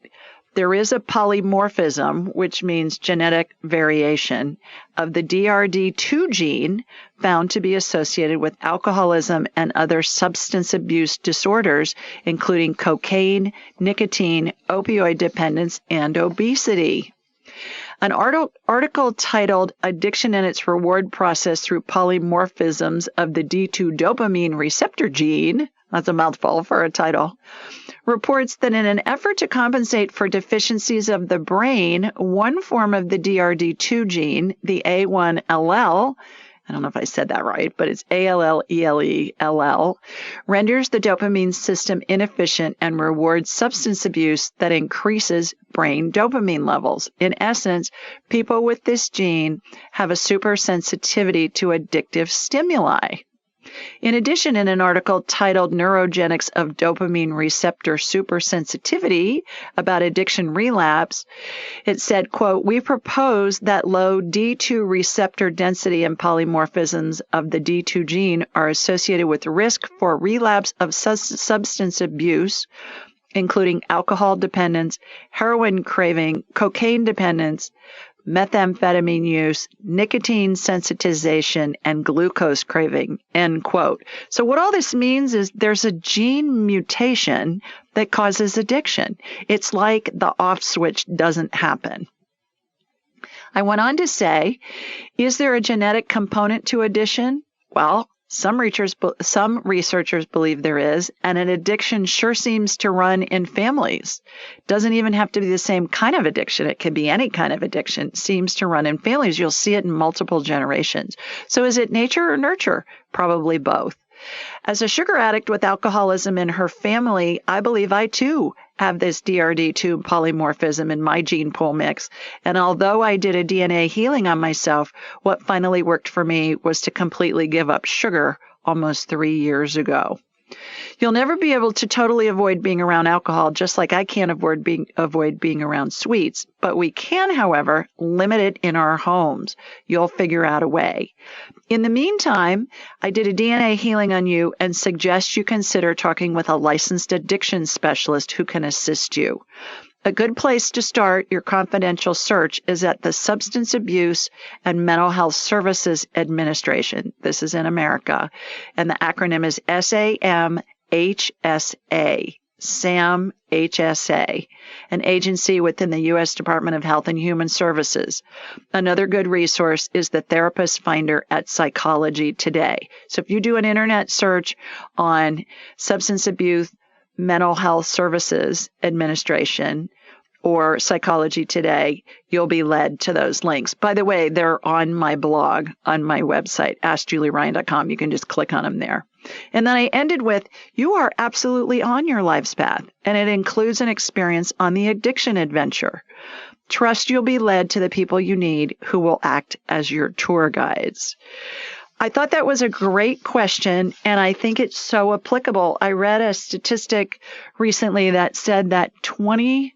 There is a polymorphism, which means genetic variation, of the DRD2 gene found to be associated with alcoholism and other substance abuse disorders, including cocaine, nicotine, opioid dependence, and obesity. An article titled Addiction and Its Reward Process Through Polymorphisms of the D2 Dopamine Receptor Gene, that's a mouthful for a title, reports that in an effort to compensate for deficiencies of the brain, one form of the DRD2 gene, the A1LL, I don't know if I said that right, but it's ALLELELL, renders the dopamine system inefficient and rewards substance abuse that increases brain dopamine levels. In essence, people with this gene have a supersensitivity to addictive stimuli. In addition, in an article titled Neurogenics of Dopamine Receptor Supersensitivity about addiction relapse, it said, quote, we propose that low D2 receptor density and polymorphisms of the D2 gene are associated with risk for relapse of substance abuse, including alcohol dependence, heroin craving, cocaine dependence, methamphetamine use, nicotine sensitization, and glucose craving, end quote. So what all this means is there's a gene mutation that causes addiction. It's like the off switch doesn't happen. I went on to say, is there a genetic component to addiction? Well, some researchers believe there is, and an addiction sure seems to run in families. Doesn't even have to be the same kind of addiction. It could be any kind of addiction. Seems to run in families. You'll see it in multiple generations. So is it nature or nurture? Probably both. As a sugar addict with alcoholism in her family, I believe I too have this DRD2 polymorphism in my gene pool mix. And although I did a DNA healing on myself, what finally worked for me was to completely give up sugar almost 3 years ago. You'll never be able to totally avoid being around alcohol, just like I can't avoid being around sweets. But we can, however, limit it in our homes. You'll figure out a way. In the meantime, I did a DNA healing on you and suggest you consider talking with a licensed addiction specialist who can assist you. A good place to start your confidential search is at the Substance Abuse and Mental Health Services Administration. This is in America, and the acronym is SAMHSA, SAMHSA, an agency within the U.S. Department of Health and Human Services. Another good resource is the Therapist Finder at Psychology Today. So if you do an internet search on Substance Abuse, Mental Health Services Administration, or Psychology Today, you'll be led to those links. By the way, they're on my blog, on my website, AskJulieRyan.com. You can just click on them there. And then I ended with, you are absolutely on your life's path, and it includes an experience on the addiction adventure. Trust you'll be led to the people you need who will act as your tour guides. I thought that was a great question, and I think it's so applicable. I read a statistic recently that said that 50%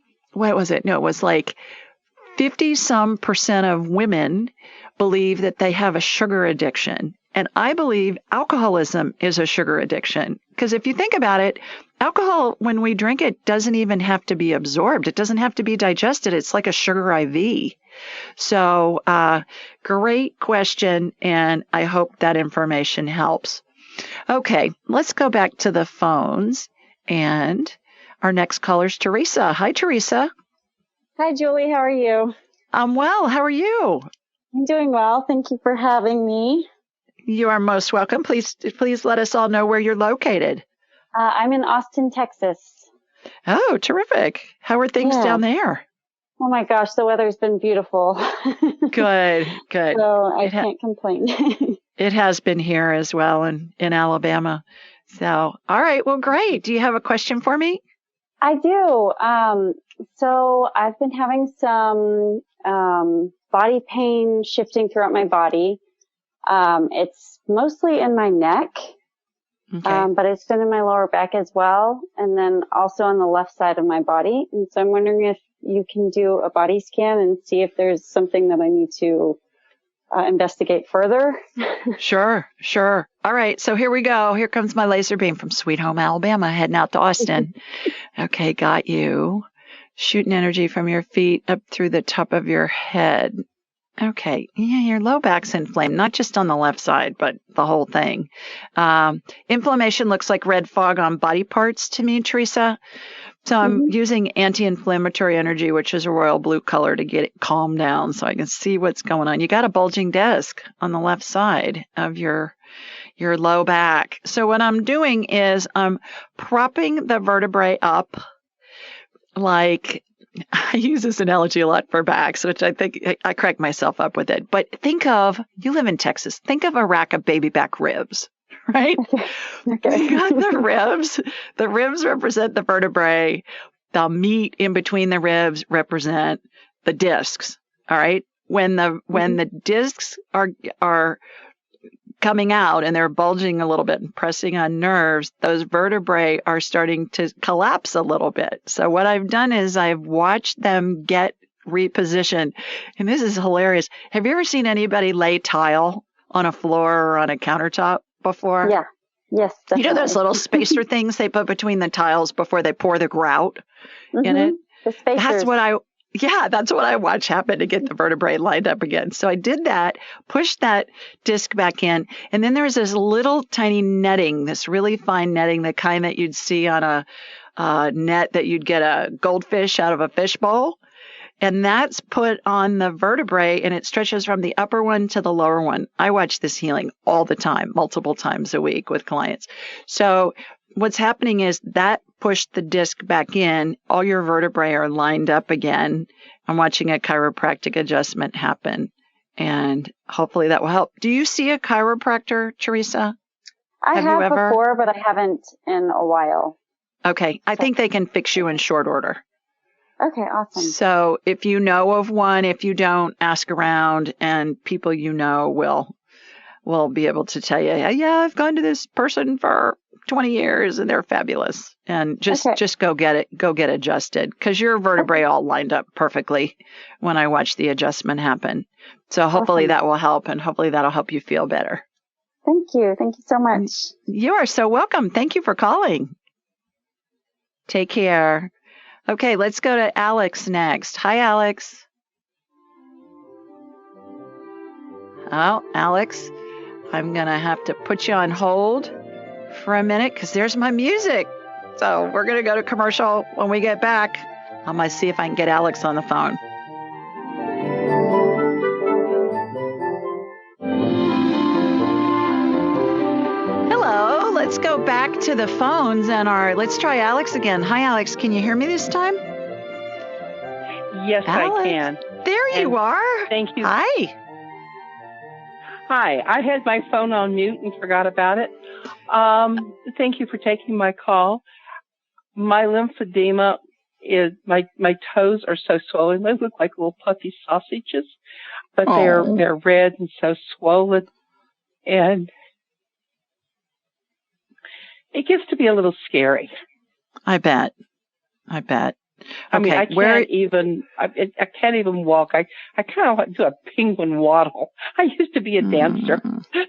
of women believe that they have a sugar addiction. And I believe alcoholism is a sugar addiction. Because if you think about it, alcohol, when we drink it, doesn't even have to be absorbed. It doesn't have to be digested. It's like a sugar IV. So, great question, and I hope that information helps. Okay, let's go back to the phones, and our next caller is Teresa. Hi, Teresa. Hi, Julie. How are you? I'm well. How are you? I'm doing well. Thank you for having me. You are most welcome. Please let us all know where you're located. I'm in Austin, Texas. Oh, terrific. How are things down there? Oh my gosh, the weather's been beautiful. Good. So I can't complain. It has been here as well in Alabama. So, all right. Well, great. Do you have a question for me? I do. So I've been having some body pain shifting throughout my body. It's mostly in my neck, but it's been in my lower back as well, and then also on the left side of my body. And so I'm wondering if you can do a body scan and see if there's something that I need to investigate further. Sure. All right. So here we go. Here comes my laser beam from Sweet Home, Alabama, heading out to Austin. Okay. Got you. Shooting energy from your feet up through the top of your head. Okay. Yeah, your low back's inflamed, not just on the left side, but the whole thing. Inflammation looks like red fog on body parts to me, Teresa. So I'm using anti-inflammatory energy, which is a royal blue color, to get it calmed down so I can see what's going on. You got a bulging disc on the left side of your low back. So what I'm doing is I'm propping the vertebrae up, like I use this analogy a lot for backs, which I think I crack myself up with it. But you live in Texas, think of a rack of baby back ribs. Right? Okay. You got the ribs. The ribs represent the vertebrae. The meat in between the ribs represent the discs. All right. When the discs are coming out and they're bulging a little bit and pressing on nerves, those vertebrae are starting to collapse a little bit. So what I've done is I've watched them get repositioned. And this is hilarious. Have you ever seen anybody lay tile on a floor or on a countertop before? Yeah. Yes. Definitely. You know those little spacer things they put between the tiles before they pour the grout in it? The spacers. That's what I watch happen to get the vertebrae lined up again. So I did that, pushed that disc back in, and then there's this little tiny netting, this really fine netting, the kind that you'd see on a net that you'd get a goldfish out of a fishbowl. And that's put on the vertebrae, and it stretches from the upper one to the lower one. I watch this healing all the time, multiple times a week with clients. So what's happening is that pushed the disc back in. All your vertebrae are lined up again. I'm watching a chiropractic adjustment happen, and hopefully that will help. Do you see a chiropractor, Teresa? I have before, but I haven't in a while. Okay. I think they can fix you in short order. Okay, awesome. So if you know of one, if you don't, ask around, and people you know will will be able to tell you, yeah, I've gone to this person for 20 years and they're fabulous. And just go get adjusted, because your vertebrae all lined up perfectly when I watched the adjustment happen. So hopefully that will help, and hopefully that'll help you feel better. Thank you. Thank you so much. You are so welcome. Thank you for calling. Take care. Okay, let's go to Alex next. Hi, Alex. Oh, Alex, I'm going to have to put you on hold for a minute because there's my music. So we're going to go to commercial. When we get back, I'm going to see if I can get Alex on the phone. Hello, let's go back to the phones and let's try Alex again. Hi, Alex. Can you hear me this time? Yes, Alex, I can. There you are. Thank you. Hi. Hi. I had my phone on mute and forgot about it. Thank you for taking my call. My lymphedema is, my toes are so swollen. They look like little puffy sausages, but they're red and so swollen. And it gets to be a little scary. I bet. Okay, I mean, I can't even walk. I kind of do a penguin waddle. I used to be a dancer.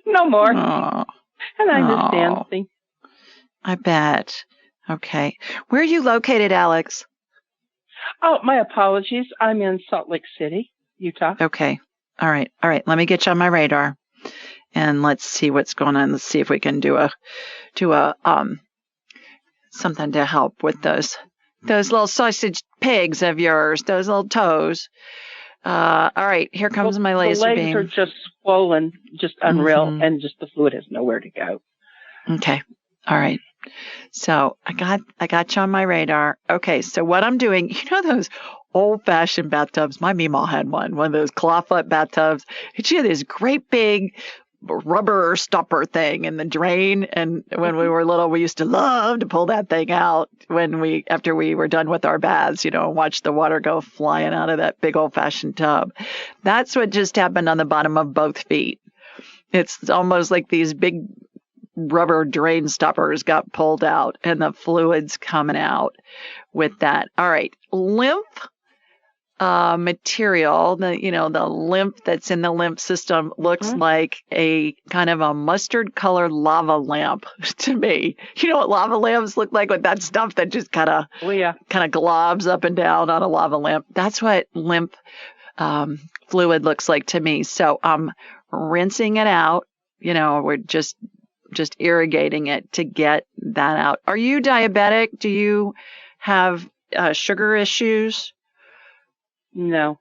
No more. And I miss dancing. I bet. Okay. Where are you located, Alex? Oh, my apologies. I'm in Salt Lake City, Utah. Okay. All right. Let me get you on my radar, and let's see what's going on. Let's see if we can do a something to help with those little sausage pigs of yours, those little toes. All right, here comes my laser beam. The legs are just swollen, just unreal, and just the fluid has nowhere to go. Okay. All right. So I got you on my radar. Okay, so what I'm doing, those old-fashioned bathtubs. My Meemaw had one of those clawfoot bathtubs. She had this great big rubber stopper thing in the drain, and when we were little, we used to love to pull that thing out after we were done with our baths, and watch the water go flying out of that big old-fashioned tub. That's what just happened on the bottom of both feet. It's almost like these big rubber drain stoppers got pulled out and the fluids coming out with that. All right, lymph material, the lymph that's in the lymph system looks like a kind of a mustard colored lava lamp to me. You know what lava lamps look like, with that stuff that just kind of globs up and down on a lava lamp? That's what lymph fluid looks like to me. So I'm rinsing it out. We're just irrigating it to get that out. Are you diabetic? Do you have sugar issues? No.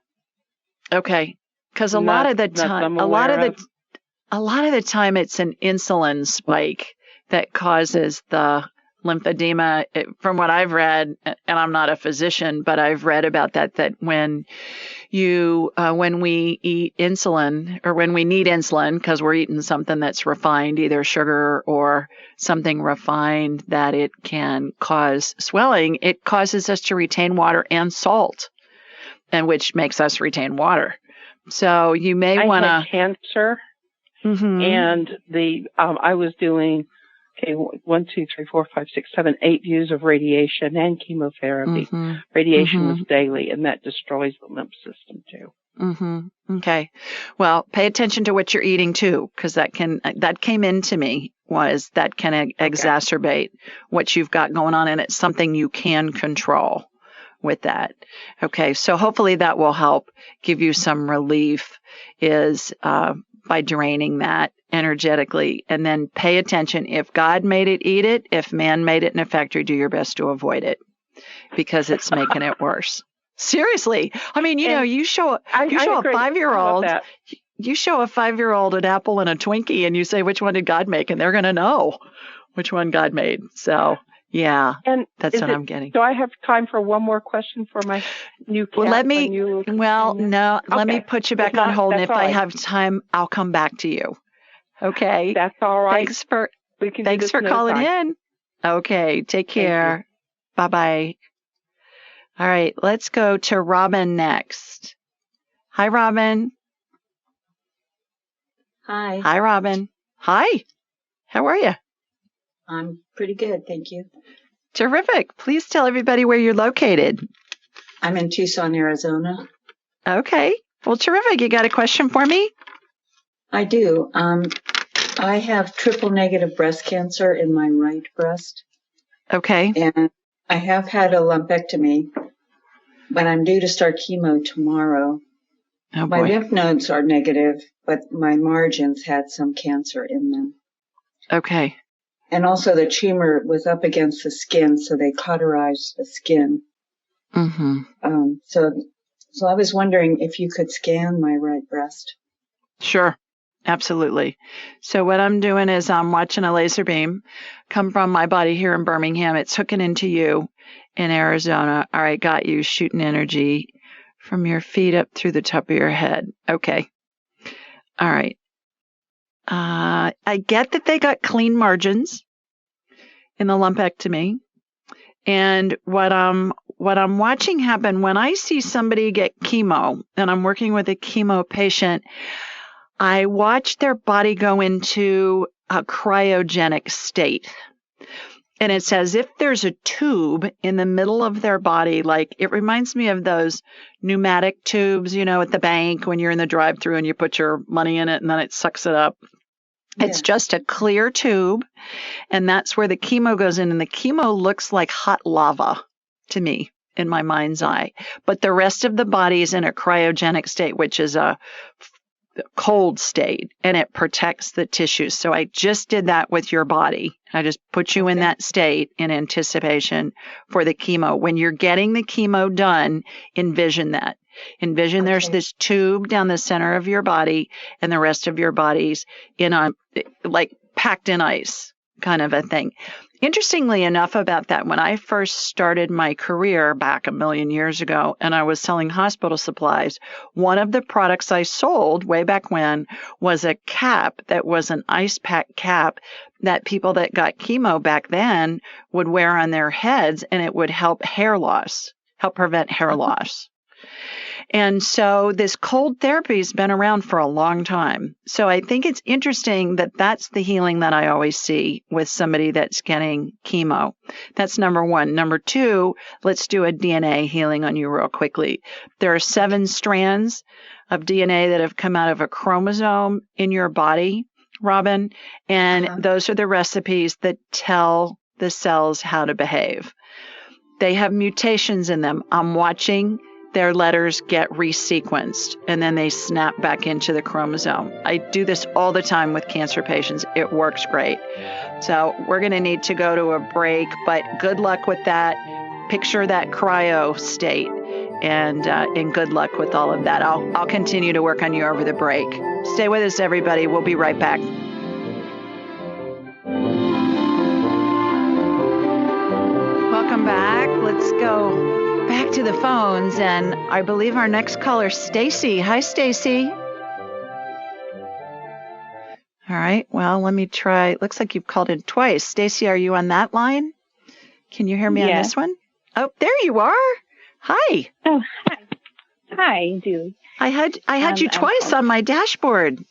Okay. Because a lot of the time it's an insulin spike that causes the lymphedema. From what I've read, and I'm not a physician, but I've read about that when we eat insulin, or when we need insulin because we're eating something that's refined, either sugar or something refined, that it can cause swelling. It causes us to retain water and salt, and which makes us retain water. So you may want to. I had cancer, and I was doing 1, 2, 3, 4, 5, 6, 7, 8 views of radiation and chemotherapy. Radiation was daily, and that destroys the lymph system too. Okay. Well, pay attention to what you're eating too, because that came into me, was that can exacerbate what you've got going on, and it's something you can control with that. Okay. So hopefully that will help give you some relief, is by draining that energetically. And then pay attention. If God made it, eat it. If man made it in a factory, do your best to avoid it, because it's making it worse. Seriously. I mean, you show a 5-year-old, you show a 5-year-old an apple and a Twinkie, and you say, which one did God make? And they're going to know which one God made. So yeah, and that's what I'm getting. Do I have time for one more question for my new cat? Well, let me put you back on hold, and if I have time, I'll come back to you. Okay. That's all right. Thanks for calling in. Okay. Take care. Bye-bye. All right. Let's go to Robin next. Hi, Robin. Hi. Hi, Robin. Hi. How are you? I'm pretty good, thank you. Terrific. Please tell everybody where you're located. I'm in Tucson, Arizona. Okay. Well, terrific. You got a question for me? I do. I have triple negative breast cancer in my right breast. Okay. And I have had a lumpectomy, but I'm due to start chemo tomorrow. Oh, my boy. lymph nodes are negative, but my margins had some cancer in them. Okay. And also the tumor was up against the skin, so they cauterized the skin. Mm-hmm. So I was wondering if you could scan my right breast. Sure. Absolutely. So what I'm doing is I'm watching a laser beam come from my body here in Birmingham. It's hooking into you in Arizona. All right, got you shooting energy from your feet up through the top of your head. Okay. All right. I get that they got clean margins in the lumpectomy. And what I'm watching happen when I see somebody get chemo, and I'm working with a chemo patient, I watch their body go into a cryogenic state. And it's as if there's a tube in the middle of their body. Like, it reminds me of those pneumatic tubes, at the bank when you're in the drive-thru and you put your money in it and then it sucks it up. Yeah. It's just a clear tube. And that's where the chemo goes in. And the chemo looks like hot lava to me in my mind's eye. But the rest of the body is in a cryogenic state, which is a cold state, and it protects the tissues. So I just did that with your body. I just put you in that state in anticipation for the chemo. When you're getting the chemo done, envision that. Envision there's this tube down the center of your body and the rest of your body's in a, like, packed in ice kind of a thing. Interestingly enough about that, when I first started my career back a million years ago and I was selling hospital supplies, one of the products I sold way back when was a cap that was an ice pack cap that people that got chemo back then would wear on their heads, and it would help prevent hair loss. And so this cold therapy has been around for a long time. So I think it's interesting that that's the healing that I always see with somebody that's getting chemo. That's number one. Number two, let's do a DNA healing on you real quickly. There are 7 strands of DNA that have come out of a chromosome in your body, Robin, and those are the recipes that tell the cells how to behave. They have mutations in them. I'm watching their letters get resequenced, and then they snap back into the chromosome. I do this all the time with cancer patients. It works great. So we're going to need to go to a break, but good luck with that. Picture that cryo state, and good luck with all of that. I'll continue to work on you over the break. Stay with us, everybody. We'll be right back. Welcome back. Let's go back to the phones, and I believe our next caller, Stacy. Hi, Stacy. All right. Well, let me try. Looks like you've called in twice. Stacy, are you on that line? Can you hear me on this one? Oh, there you are. Hi. Oh, hi. Hi, Julie. I had you twice on my dashboard.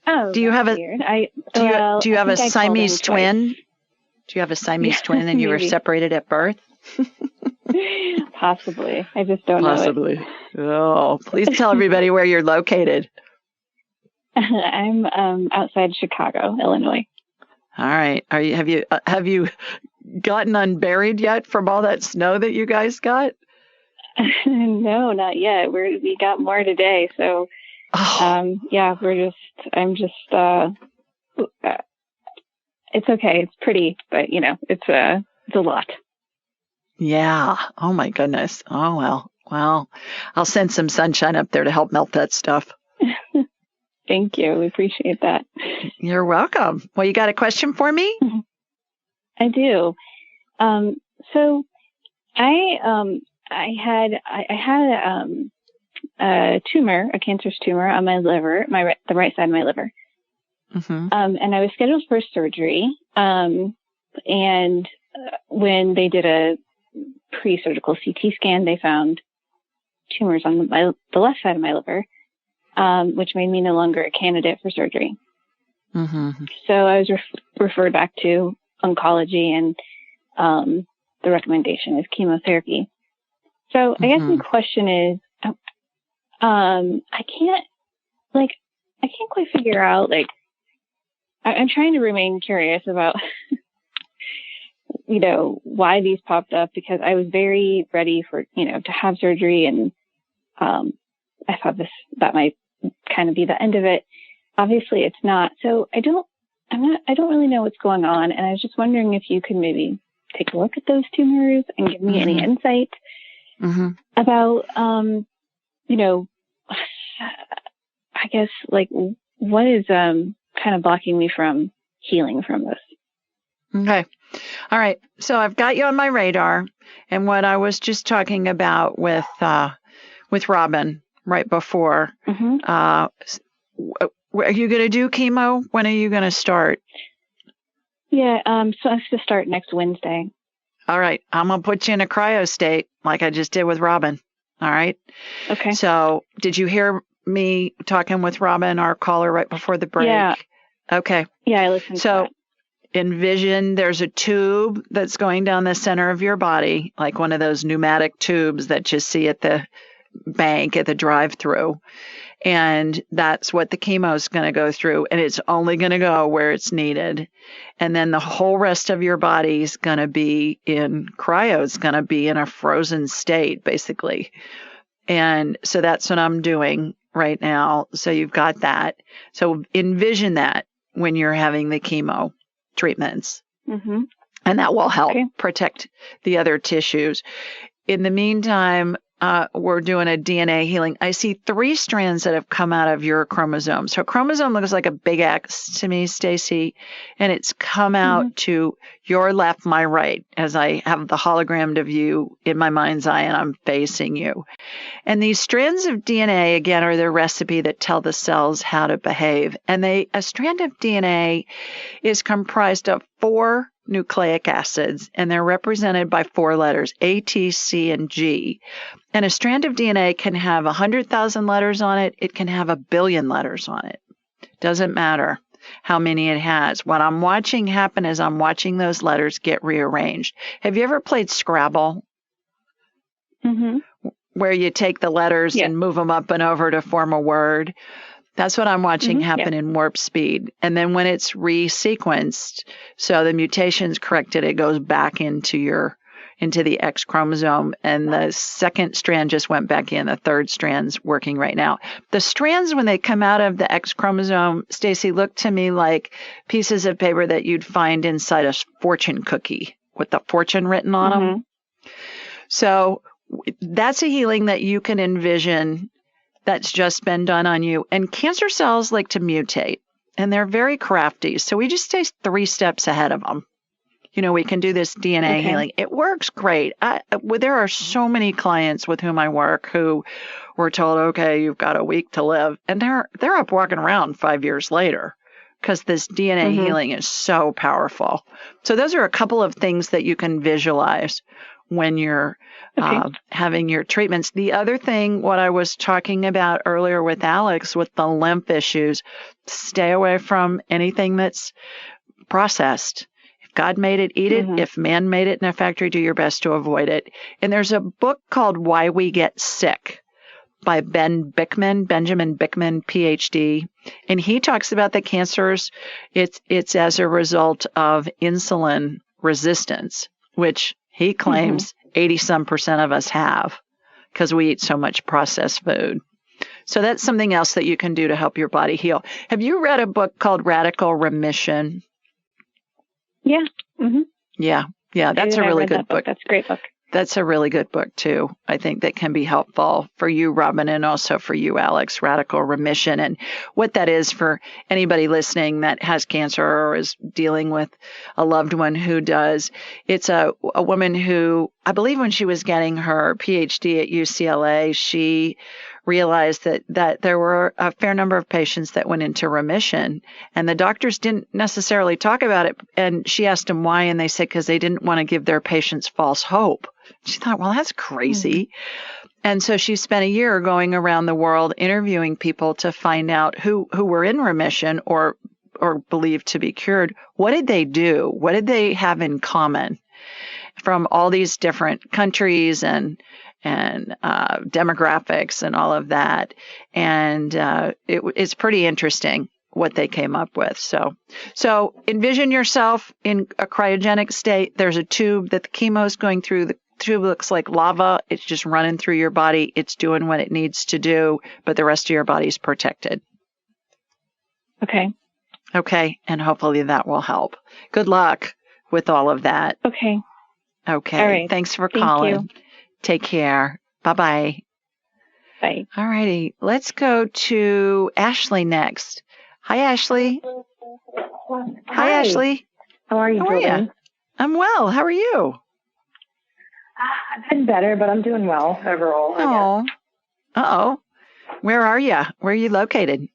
Oh, do you have a weird. do you have a Siamese twin? Do you have a Siamese twin and you were separated at birth? Possibly. I just don't know. Possibly. Oh, please tell everybody where you're located. I'm outside Chicago, Illinois. All right. Have you gotten unburied yet from all that snow that you guys got? No, not yet. We got more today, so yeah, I'm just it's okay. It's pretty, but it's a lot. Yeah. Oh my goodness. Oh well. Well, I'll send some sunshine up there to help melt that stuff. Thank you. We appreciate that. You're welcome. Well, you got a question for me? I do. So I had a tumor, a cancerous tumor on my liver, the right side of my liver. Mm-hmm. And I was scheduled for surgery. And when they did a pre-surgical CT scan, they found tumors on the left side of my liver. which made me no longer a candidate for surgery. Mm-hmm. So I was referred back to oncology, and the recommendation is chemotherapy. So I guess my question is, I can't quite figure out, like, I'm trying to remain curious about, why these popped up, because I was very ready for, to have surgery, and I thought that might kind of be the end of it. Obviously it's not. So I don't really know what's going on. And I was just wondering if you could maybe take a look at those tumors and give me any insight about, I guess, like, what is kind of blocking me from healing from this? Okay. All right. So I've got you on my radar, and what I was just talking about with Robin right before. Are you going to do chemo? When are you going to start? Yeah. So I have to start next Wednesday. All right. I'm going to put you in a cryo state like I just did with Robin. All right. Okay. So did you hear me talking with Robin, our caller, right before the break? Yeah. Okay. Yeah, I listened to that. Envision there's a tube that's going down the center of your body, like one of those pneumatic tubes that you see at the bank at the drive-through. And that's what the chemo is going to go through. And it's only going to go where it's needed. And then the whole rest of your body is going to be in cryo. It's going to be in a frozen state, basically. And so that's what I'm doing right now. So you've got that. So envision that when you're having the chemo treatments. And that will help protect the other tissues. In the meantime, we're doing a DNA healing. I see 3 strands that have come out of your chromosome. So chromosome looks like a big X to me, Stacy, and it's come out to your left, my right, as I have the hologram of you in my mind's eye and I'm facing you. And these strands of DNA, again, are the recipe that tell the cells how to behave. And a strand of DNA is comprised of 4 nucleic acids, and they're represented by 4 letters, A, T, C, and G. And a strand of DNA can have 100,000 letters on it. It can have 1 billion letters on it. Doesn't matter how many it has. What I'm watching happen is I'm watching those letters get rearranged. Have you ever played Scrabble? Where you take the letters and move them up and over to form a word? That's what I'm watching happen in warp speed. And then when it's resequenced, so the mutation's corrected, it goes back into the X chromosome, and the second strand just went back in. The third strand's working right now. The strands, when they come out of the X chromosome, Stacy, look to me like pieces of paper that you'd find inside a fortune cookie with the fortune written on them. So that's a healing that you can envision that's just been done on you. And cancer cells like to mutate, and they're very crafty. So we just stay 3 steps ahead of them. We can do this DNA healing. It works great. There are so many clients with whom I work who were told, okay, you've got a week to live. And they're up walking around 5 years later because this DNA healing is so powerful. So those are a couple of things that you can visualize when you're having your treatments. The other thing, what I was talking about earlier with Alex, with the lymph issues, stay away from anything that's processed. If God made it, eat it. If man made it in a factory, do your best to avoid it. And there's a book called Why We Get Sick by Benjamin Bickman, PhD. And he talks about the cancers. It's as a result of insulin resistance, which he claims 80% of us have because we eat so much processed food. So that's something else that you can do to help your body heal. Have you read a book called Radical Remission? Yeah. Yeah. That's a really good book. That's a great book. That's a really good book, too. I think that can be helpful for you, Robin, and also for you, Alex, Radical Remission. And what that is for anybody listening that has cancer or is dealing with a loved one who does. It's a woman who, I believe when she was getting her PhD at UCLA, she realized that there were a fair number of patients that went into remission, and the doctors didn't necessarily talk about it. And she asked them why, and they said because they didn't want to give their patients false hope. She thought, well, that's crazy. And so she spent a year going around the world interviewing people to find out who were in remission or believed to be cured. What did they do? What did they have in common from all these different countries and demographics and all of that? And it's pretty interesting what they came up with. So envision yourself in a cryogenic state. There's a tube that the chemo is going through. The tube looks like lava. It's just running through your body. It's doing what it needs to do, but the rest of your body's protected. Okay. Okay. And hopefully that will help. Good luck with all of that. Okay. Okay. All right. Thanks for Thank calling. you. Take care. Bye-bye. Bye. All righty. Let's go to Ashley next. Hi, Ashley. Hi, Ashley. How are you, Julie? I'm well. How are you? I've been better, but I'm doing well overall. Oh. Uh-oh. Where are you? Where are you located?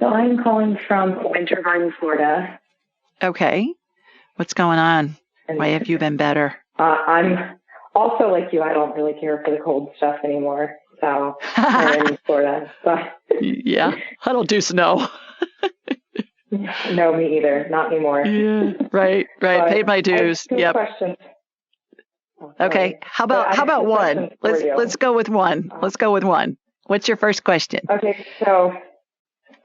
So I'm calling from Winter Garden, Florida. Okay. What's going on? Why have you been better? I'm also like you. I don't really care for the cold stuff anymore. So I'm in Florida. But yeah, I don't do snow. No, me either. Not anymore. Yeah, right. Paid my dues. Yep. Questions. Okay. How about one? Let's go with one. Let's go with one. What's your first question? Okay, so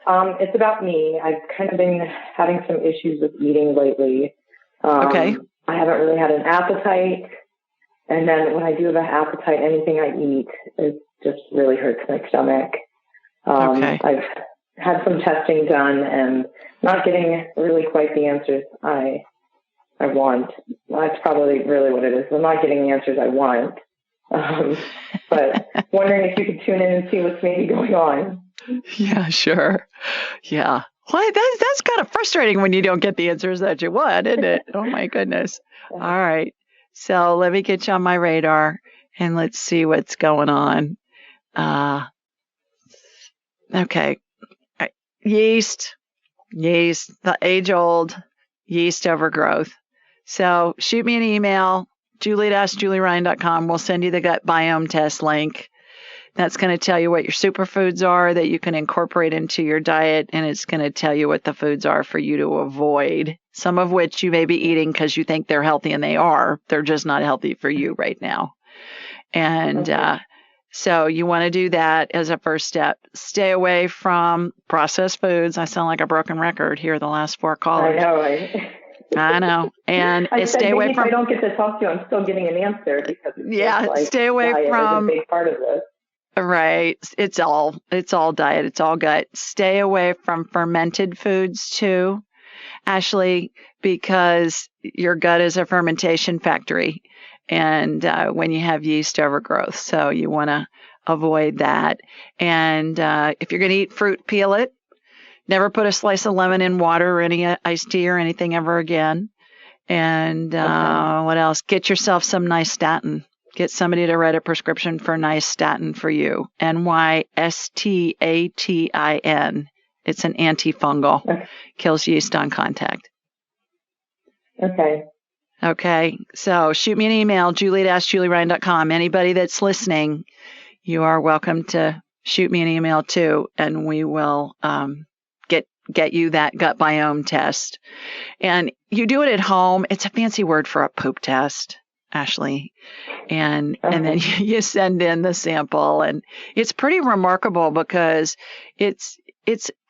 it's about me. I've kind of been having some issues with eating lately. Okay. I haven't really had an appetite. And then when I do have an appetite, anything I eat, it just really hurts my stomach. Okay. I've had some testing done and not getting really quite the answers I want. That's probably really what it is. I'm not getting the answers I want. But wondering if you could tune in and see what's maybe going on. Yeah, sure. Yeah. Well, that's kind of frustrating when you don't get the answers that you want, isn't it? Oh, my goodness. All right. So let me get you on my radar and let's see what's going on. Okay. Yeast, the age-old yeast overgrowth. So shoot me an email, julie@julieryan.com. We'll send you the gut biome test link. That's going to tell you what your superfoods are that you can incorporate into your diet, and it's going to tell you what the foods are for you to avoid, some of which you may be eating because you think they're healthy, and they are. They're just not healthy for you right now. And so you want to do that as a first step. Stay away from processed foods. I sound like a broken record here the last 4 callers. I know, right? I know. And stay away from. If I don't get to talk to you, I'm still getting an answer because stay away from. Is a big part of this. Right. It's all diet. It's all gut. Stay away from fermented foods too, Ashley, because your gut is a fermentation factory. And when you have yeast overgrowth, so you want to avoid that. And if you're going to eat fruit, peel it. Never put a slice of lemon in water or any iced tea or anything ever again. And what else? Get yourself some nystatin. Get somebody to write a prescription for nystatin for you. Nystatin. It's an antifungal. Okay. Kills yeast on contact. Okay. Okay. So shoot me an email, julie@julieryan.com. Anybody that's listening, you are welcome to shoot me an email too, and we will get you that gut biome test. And you do it at home. It's a fancy word for a poop test, Ashley. And then you send in the sample, and it's pretty remarkable because it's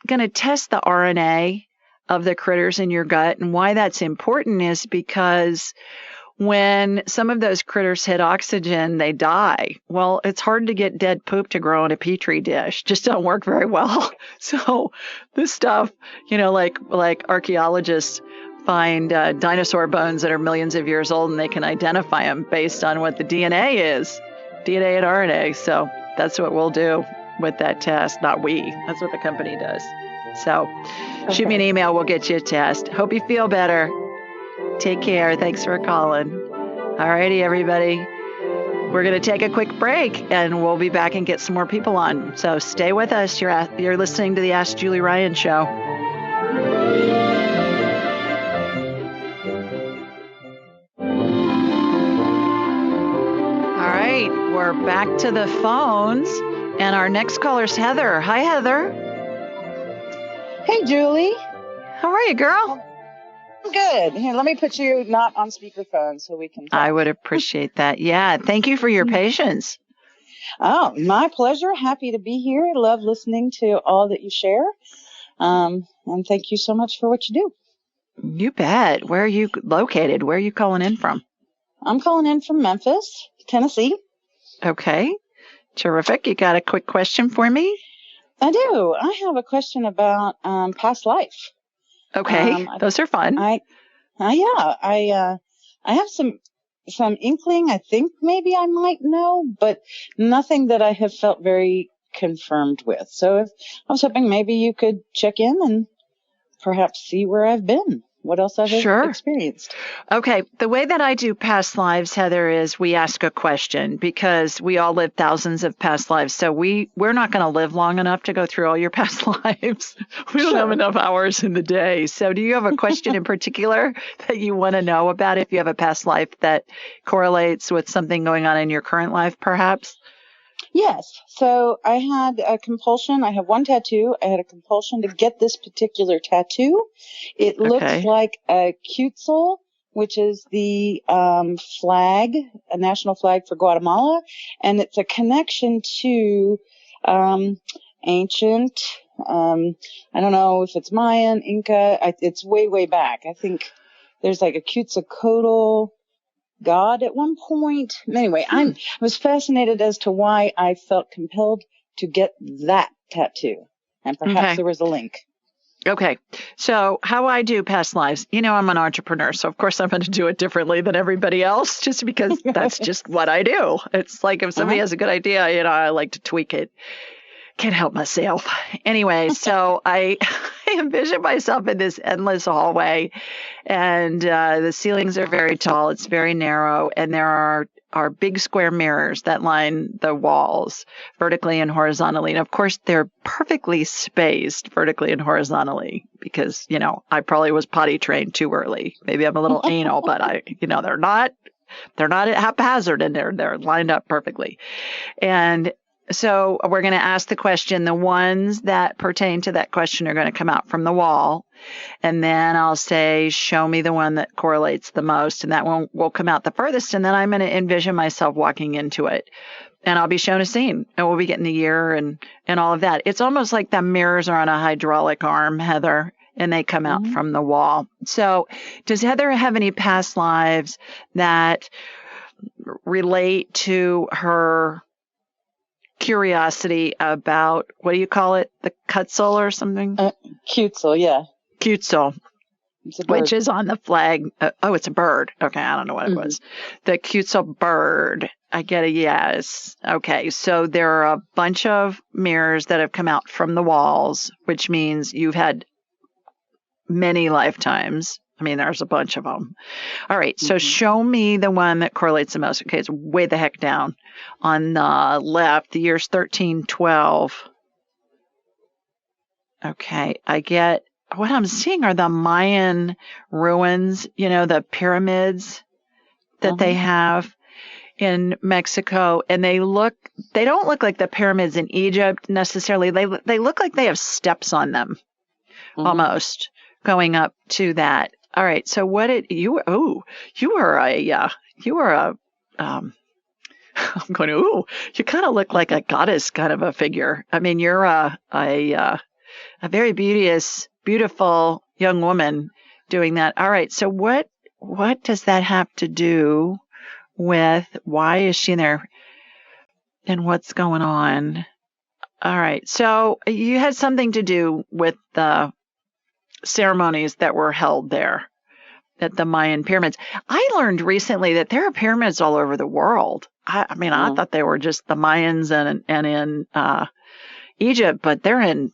going to test the RNA of the critters in your gut. And why that's important is because when some of those critters hit oxygen, they die. Well, it's hard to get dead poop to grow in a petri dish. Just don't work very well. So this stuff, like archaeologists find dinosaur bones that are millions of years old, and they can identify them based on what the DNA is, DNA and RNA. So that's what we'll do with that test. Not we. That's what the company does. So shoot me an email. We'll get you a test. Hope you feel better. Take care. Thanks for calling. All righty, everybody. We're going to take a quick break, and we'll be back and get some more people on. So stay with us. You're listening to the Ask Julie Ryan Show. All right, we're back to the phones. And our next caller is Heather. Hi, Heather. Hey, Julie. How are you, girl? I'm good. Here, let me put you not on speakerphone so we can talk. I would appreciate that. Yeah. Thank you for your patience. Oh, my pleasure. Happy to be here. I love listening to all that you share. And thank you so much for what you do. You bet. Where are you located? Where are you calling in from? I'm calling in from Memphis, Tennessee. Okay. Terrific. You got a quick question for me? I do. I have a question about past life. Okay. Those are fun. I have some inkling. I think maybe I might know, but nothing that I have felt very confirmed with. So I was hoping maybe you could check in and perhaps see where I've been, what else I've experienced. Okay. The way that I do past lives, Heather, is we ask a question because we all live thousands of past lives. So we're not going to live long enough to go through all your past lives. We don't have enough hours in the day. So do you have a question in particular that you want to know about if you have a past life that correlates with something going on in your current life, perhaps? Yes. So I had a compulsion. I have one tattoo. I had a compulsion to get this particular tattoo. It looks like a quetzal, which is the flag, a national flag for Guatemala. And it's a connection to ancient, I don't know if it's Mayan, Inca. It's way, way back. I think there's like a Quetzalcoatl God at one point. Anyway, I was fascinated as to why I felt compelled to get that tattoo. And perhaps there was a link. Okay. So how I do past lives, I'm an entrepreneur. So of course I'm going to do it differently than everybody else just because that's just what I do. It's like if somebody has a good idea, I like to tweak it. Can't help myself. Anyway, so I envision myself in this endless hallway, and the ceilings are very tall. It's very narrow, and there are big square mirrors that line the walls vertically and horizontally. And of course, they're perfectly spaced vertically and horizontally because, I probably was potty trained too early. Maybe I'm a little anal, but they're not haphazard in there. They're lined up perfectly. And so we're going to ask the question. The ones that pertain to that question are going to come out from the wall. And then I'll say, show me the one that correlates the most. And that one will come out the furthest. And then I'm going to envision myself walking into it. And I'll be shown a scene. And we'll be getting the year and all of that. It's almost like the mirrors are on a hydraulic arm, Heather, and they come out from the wall. So does Heather have any past lives that relate to her curiosity about, what do you call it? The quetzal or something? Quetzal, yeah. Quetzal, which is on the flag. It's a bird. Okay, I don't know what it was. The quetzal bird. I get a yes. Okay, so there are a bunch of mirrors that have come out from the walls, which means you've had many lifetimes. I mean, there's a bunch of them. All right. So show me the one that correlates the most. Okay. It's way the heck down on the left. The year's 1312. Okay. I get what I'm seeing are the Mayan ruins, the pyramids that they have in Mexico. And they don't look like the pyramids in Egypt necessarily. They look like they have steps on them almost going up to that. All right. So you kind of look like a goddess kind of a figure. I mean, you're a very beautiful young woman doing that. All right. So what does that have to do with why is she in there and what's going on? All right. So you had something to do with the ceremonies that were held there at the Mayan pyramids. I learned recently that there are pyramids all over the world. I thought they were just the Mayans and in Egypt, but they're in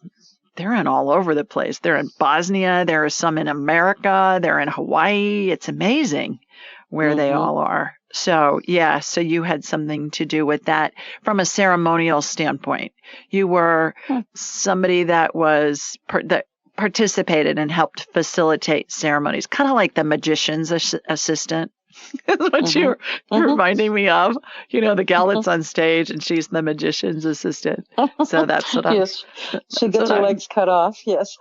all over the place. They're in Bosnia. There are some in America. They're in Hawaii. It's amazing where they all are. So, yeah, so you had something to do with that from a ceremonial standpoint. You were somebody that was that participated and helped facilitate ceremonies, kind of like the magician's assistant. That's what you're reminding me of. You know, the gal that's on stage and she's the magician's assistant. So that's what Yes, she gets her legs cut off. Yes.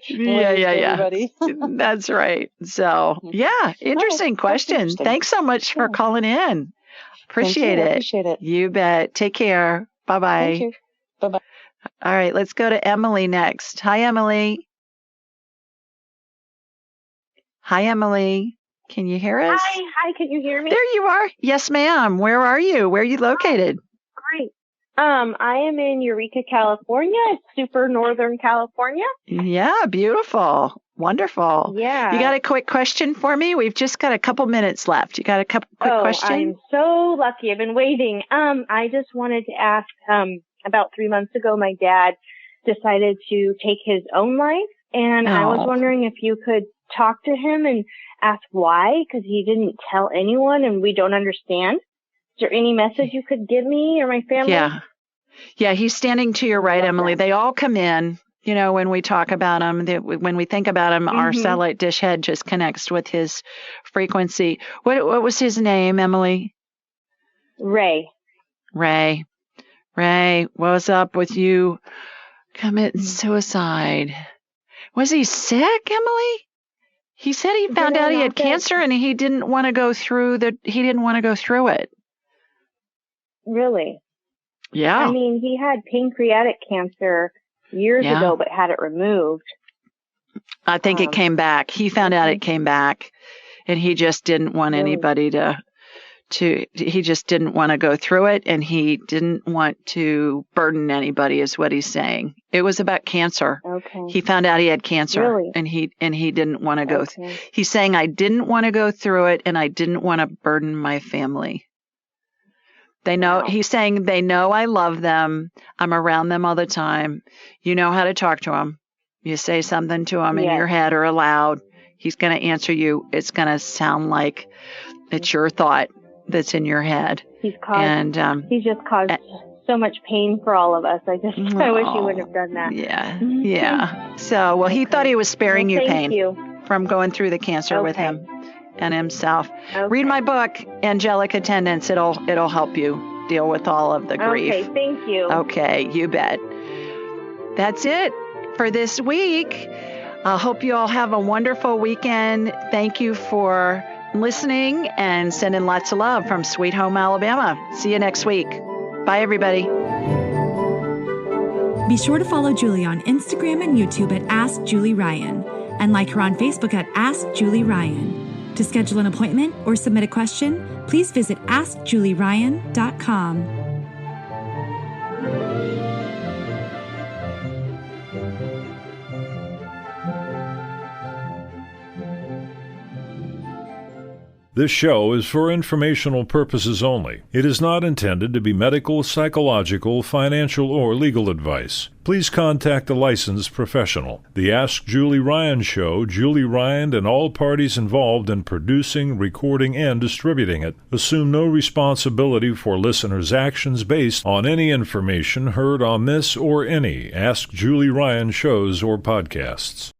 Yeah. Everybody. That's right. So, yeah, interesting question. Interesting. Thanks so much for calling in. Appreciate it. Appreciate it. You bet. Take care. Bye-bye. Thank you. Bye-bye. All right, let's go to Emily next. Hi, Emily. Hi, Emily. Can you hear us? Hi, can you hear me? There you are. Yes, ma'am. Where are you? Where are you located? Great. I am in Eureka, California. It's super northern California. Yeah, beautiful. Wonderful. Yeah. You got a quick question for me? We've just got a couple minutes left. You got a quick question? I'm so lucky. I've been waiting. I just wanted to ask, about 3 months ago, my dad decided to take his own life. And I was wondering if you could talk to him and ask why, because he didn't tell anyone and we don't understand. Is there any message you could give me or my family? Yeah, he's standing to your right, Emily. They all come in, you know, when we talk about him, when we think about him, our satellite dish head just connects with his frequency. What was his name, Emily? Ray. Ray, what's up with you committing suicide? Was he sick, Emily? He said he found out he had cancer and he didn't want to go through it. Really? Yeah. I mean, he had pancreatic cancer years ago, but had it removed. I think it came back. He found out it came back, and he just didn't want anybody he just didn't want to go through it, and he didn't want to burden anybody, is what he's saying. It was about cancer. Okay. He found out he had cancer, really? and he didn't want to go. He's saying, I didn't want to go through it, and I didn't want to burden my family. They know, he's saying they know I love them. I'm around them all the time. You know how to talk to them. You say something to him in your head or aloud. He's going to answer you. It's going to sound like it's your thought that's in your head. He's just caused so much pain for all of us. I wish he wouldn't have done that. Yeah. So, he thought he was sparing you pain from going through the cancer with him and himself. Read my book, Angelic Attendants. It'll help you deal with all of the grief. Okay, thank you. Okay, you bet. That's it for this week. I hope you all have a wonderful weekend. Thank you for listening and sending lots of love from Sweet Home, Alabama. See you next week. Bye, everybody. Be sure to follow Julie on Instagram and YouTube at Ask Julie Ryan and like her on Facebook at Ask Julie Ryan. To schedule an appointment or submit a question, please visit AskJulieRyan.com. This show is for informational purposes only. It is not intended to be medical, psychological, financial, or legal advice. Please contact a licensed professional. The Ask Julie Ryan Show, Julie Ryan and all parties involved in producing, recording, and distributing it assume no responsibility for listeners' actions based on any information heard on this or any Ask Julie Ryan shows or podcasts.